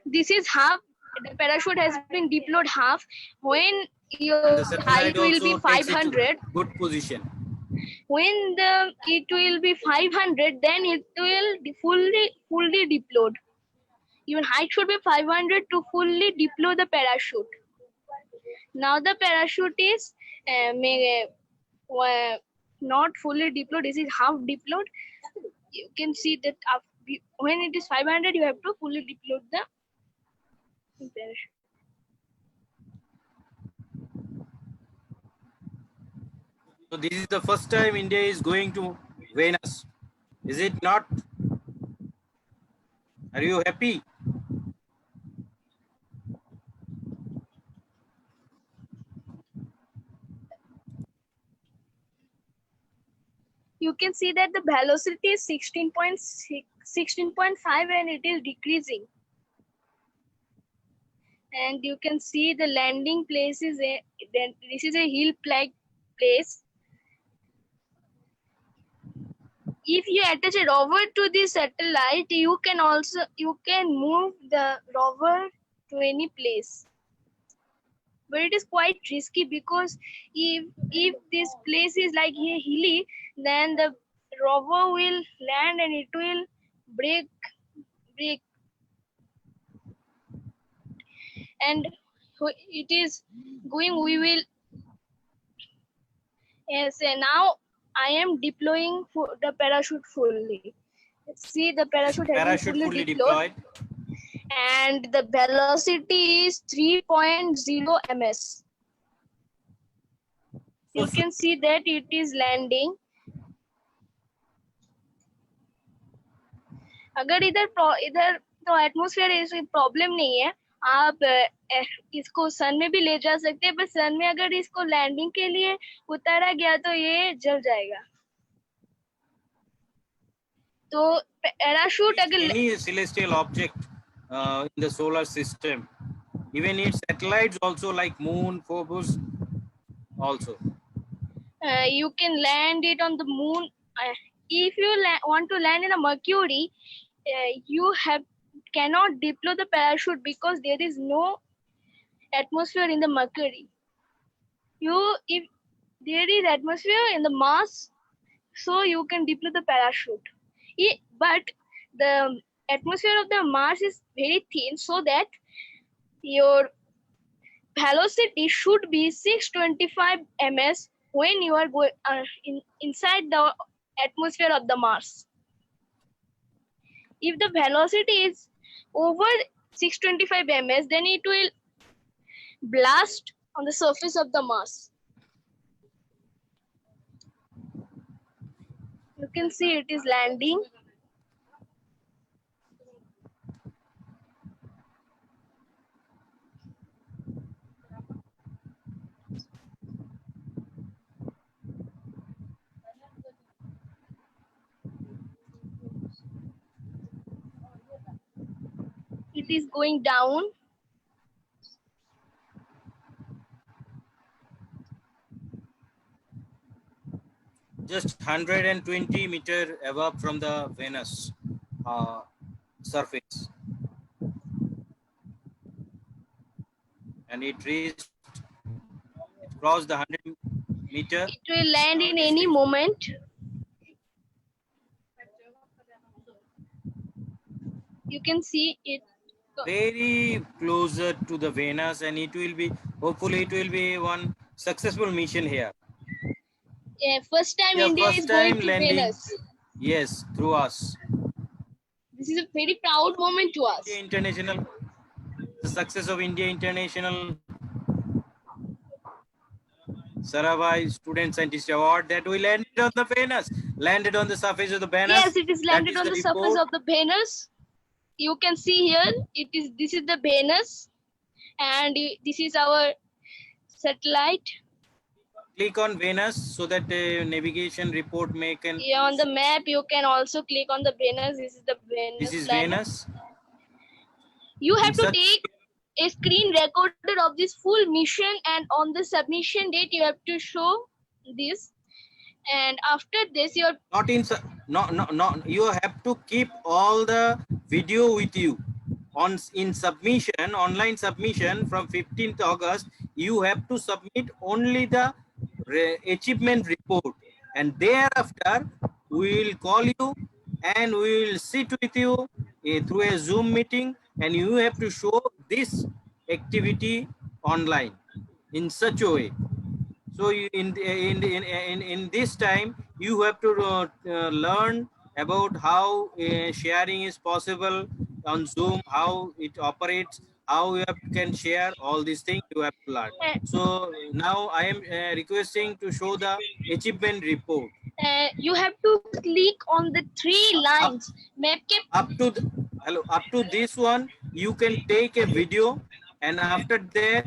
this is half. The parachute has been deployed half. When your the height satellite will be also takes it to 500, good position. when it will be 500, then it will be fully deployed. Even height should be 500 to fully deploy the parachute. Now the parachute is not fully deployed. This is half deployed. You can see that when it is 500, you have to fully deploy the parachute. So this is the first time India is going to Venus. Is it not? Are you happy? You can see that the velocity is 16.5 and it is decreasing. And you can see the landing place is this is a hill-like place. If you attach a rover to the satellite, you can move the rover to any place. But it is quite risky because if this place is like hilly, then the rover will land and it will break. And it is going, we will, yes, and now I am deploying the parachute fully. See, the parachute has been fully deployed. And the velocity is 3.0 ms. You can see that it is landing. अगर इधर तो atmosphere ऐसी problem नहीं है, आप इसको सन में भी ले जा सकते हैं, पर सन में अगर इसको लैंडिंग के लिए उतारा गया तो ये जल जाएगा. तो पैराशूट अगर any celestial object in the solar system, even its satellites also, like moon, Phobos also. You can land it on the moon. If you want to land in a Mercury, you cannot deploy the parachute because there is no atmosphere in the Mercury. If there is atmosphere in the Mars, so you can deploy the parachute. But the atmosphere of the Mars is very thin, so that your velocity should be 625 ms when you are going inside the atmosphere of the Mars. If the velocity is over 625 ms, then it will blast on the surface of the Mars. You can see it is landing. It is going down. Just 120 meter above from the Venus surface, and it crossed the 100 meter. It will land in any moment. You can see it. Very closer to the Venus, and it will be, hopefully it will be one successful mission here. Yeah, first time Yeah, India first is going time to landing. Venus. Yes, through us. This is a very proud moment to us. India International, the success of India International Sarabhai Student Scientist Award, that we landed on the Venus, landed on the surface of the Venus. Yes, it is landed on the surface report. of the Venus. You can see here, this is the Venus, and this is our satellite. Click on Venus so that navigation report may can. Yeah, on the map you can also click on the Venus. This is the Venus. This is planet. Venus. You have to Such- take a screen recorder of this full mission, and on the submission date you have to show this. And after this, your Not in no. You have to keep all the video with you. In submission, online submission from 15th August, you have to submit only the achievement report, and thereafter we will call you and we will sit with you through a Zoom meeting, and you have to show this activity online in such a way. So you, in this time, you have to learn about how sharing is possible on Zoom, how it operates, how you can share all these things. You have to learn. So now I am requesting to show the achievement report. you have to click on the 3 lines. Map ke Up to this one, you can take a video, and after that,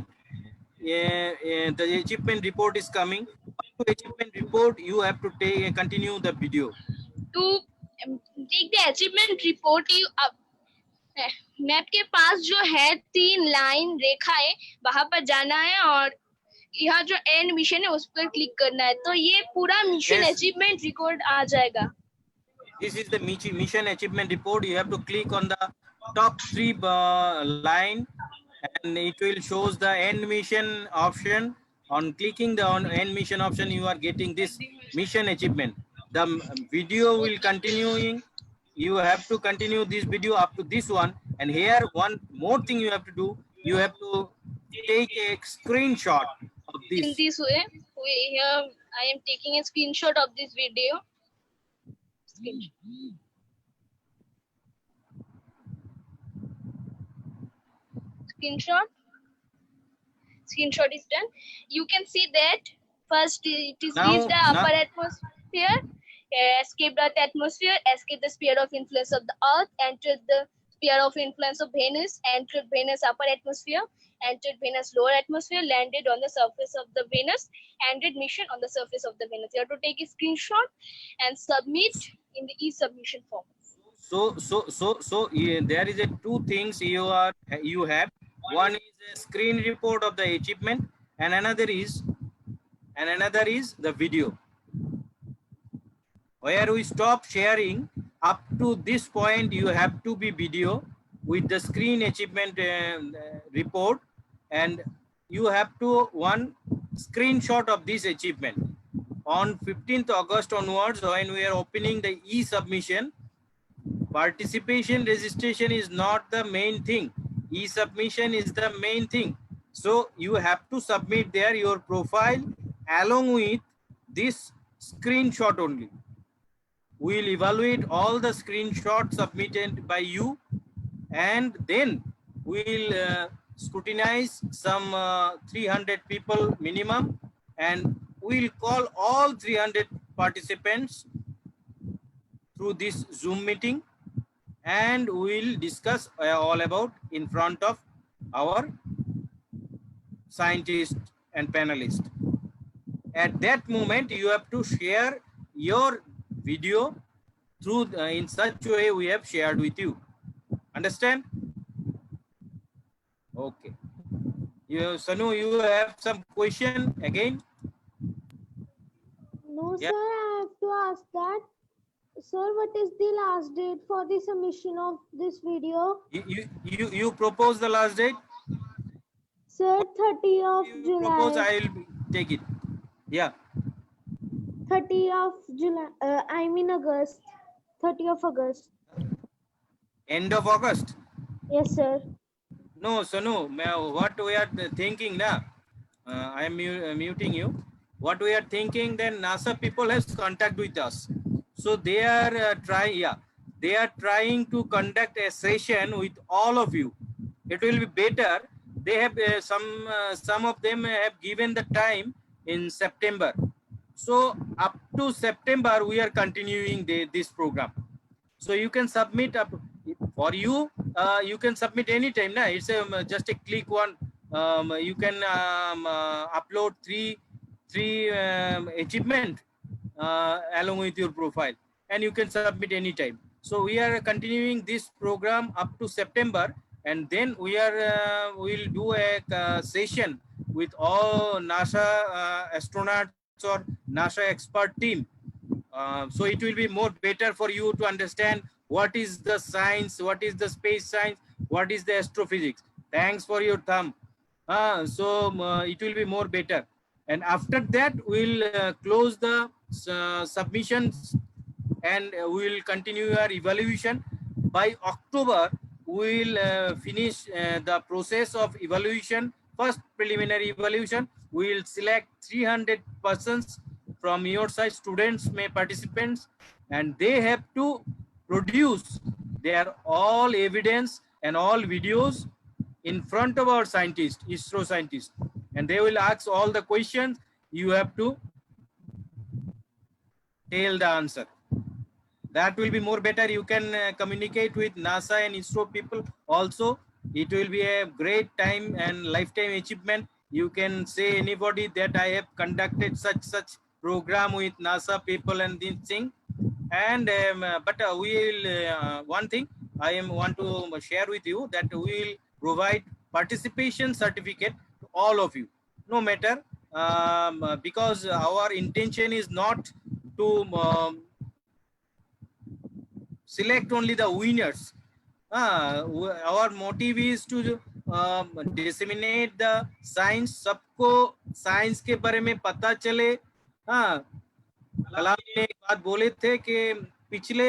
the achievement report is coming. Up to achievement report, you have to continue the video. to take the achievement report, you map के पास जो है 3 line रेखा है, वहां पर जाना है और यहाँ जो एंड मिशन है उस पर क्लिक करना है, तो ये पूरा मिशन Yes. अचीवमेंट रिकॉर्ड आ जाएगा. This is the mission achievement report. You have to click on the top 3 line, and it will shows the end mission option. On clicking the end mission option, you are getting this mission achievement. The video will continuing. You have to continue this video up to this one, and here one more thing you have to do. You have to take a screenshot of In this. this way, here I am taking a screenshot of this video. Screenshot is done. You can see that first it is reached the upper atmosphere, escaped Earth atmosphere, escaped the sphere of influence of the Earth, entered the sphere of influence of Venus, entered Venus upper atmosphere, entered Venus lower atmosphere, landed on the surface of the Venus, ended mission on the surface of the Venus. You have to take a screenshot and submit in the e-submission form. So there is a 2 things you have. One is a screen report of the achievement, and another is the video. Where we stop sharing, up to this point you have to be video with the screen achievement report, and you have to one screenshot of this achievement. On 15th August onwards, when we are opening the e-submission, participation registration is not the main thing. E-submission is the main thing. So you have to submit there your profile along with this screenshot only. We will evaluate all the screenshots submitted by you, and then we will scrutinize some 300 people minimum, and we will call all 300 participants through this Zoom meeting, and we will discuss all about in front of our scientists and panelists. At that moment, you have to share your video through in such way we have shared with you. Understand? Okay. Sanu, you have some question again? No, Yeah. sir, I have to ask that. Sir, what is the last date for the submission of this video? You propose the last date? Sir, 30 of You propose, July. I will take it. Yeah. 30 of July. I mean August. 30 of August. End of August. Yes, sir. No, Sanu, what we are thinking now, I am muting you. What we are thinking, then NASA people has contact with us. So they are they are trying to conduct a session with all of you. It will be better. They have some of them have given the time in September. So up to September, we are continuing this program. So you can submit up for you. You can submit anytime. Nah? It's just a click one. You can upload three achievement along with your profile, and you can submit anytime. So we are continuing this program up to September, and then we are will do a session with all NASA astronauts or NASA expert team. So it will be more better for you to understand what is the science, what is the space science, what is the astrophysics. Thanks for your thumb. It will be more better. And after that, we'll close the submissions, and we will continue our evaluation. By October, we will finish the process of evaluation. First preliminary evaluation, we will select 300 persons from your side, students, participants, and they have to produce their all evidence and all videos in front of our scientists, ISRO scientists, and they will ask all the questions. You have to tell the answer. That will be more better. You can communicate with NASA and ISRO people also. It will be a great time and lifetime achievement. You can say anybody that I have conducted such program with NASA people and this thing. And we will one thing I want to share with you, that we will provide participation certificate to all of you, no matter because our intention is not to select only the winners. Our motive is to disseminate the science. सबको science के बारे में पता चले. कलाम ने एक बात बोले थे कि पिछले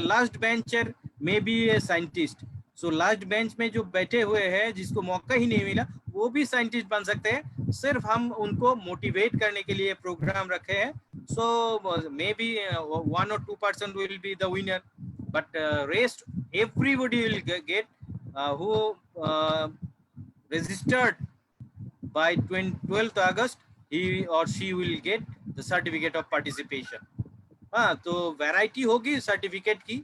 लास्ट बेंचर में भी a scientist. So last bench में जो बैठे हुए हैं, जिसको मौका ही नहीं मिला, वो भी साइंटिस्ट बन सकते हैं. सिर्फ हम उनको मोटिवेट करने के लिए प्रोग्राम रखे हैं. सो may be 1 or 2% will be the winner, but rest everybody will get who registered by 12th August, he or she will get the certificate of participation. तो वैरायटी होगी सर्टिफिकेट की.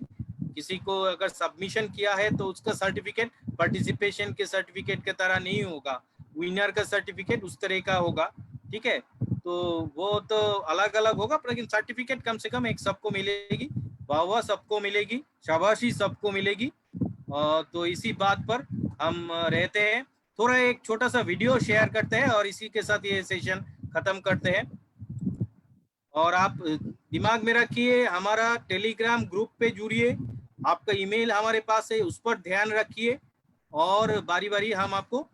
किसी को अगर सबमिशन किया है तो उसका सर्टिफिकेट पार्टिसिपेशन के सर्टिफिकेट की तरह नहीं होगा. विनर का सर्टिफिकेट उस तरह का होगा. ठीक है, तो वो तो अलग अलग होगा, लेकिन सर्टिफिकेट कम से कम एक सबको मिलेगी. वाह सबको मिलेगी, शाबाशी सबको मिलेगी. तो इसी बात पर हम रहते हैं. थोड़ा एक छोटा सा वीडियो शेयर करते हैं और इसी के साथ ये सेशन खत्म करते हैं. और आप दिमाग में रखिए, हमारा टेलीग्राम ग्रुप पे जुड़िए. आपका ईमेल हमारे पास है, उस पर ध्यान रखिए और बारी बारी हम आपको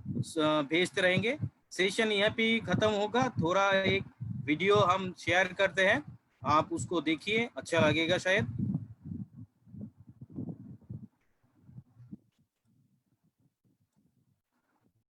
भेजते रहेंगे. सेशन यहाँ पे खत्म होगा. थोड़ा एक वीडियो हम शेयर करते हैं, आप उसको देखिए, अच्छा लगेगा शायद.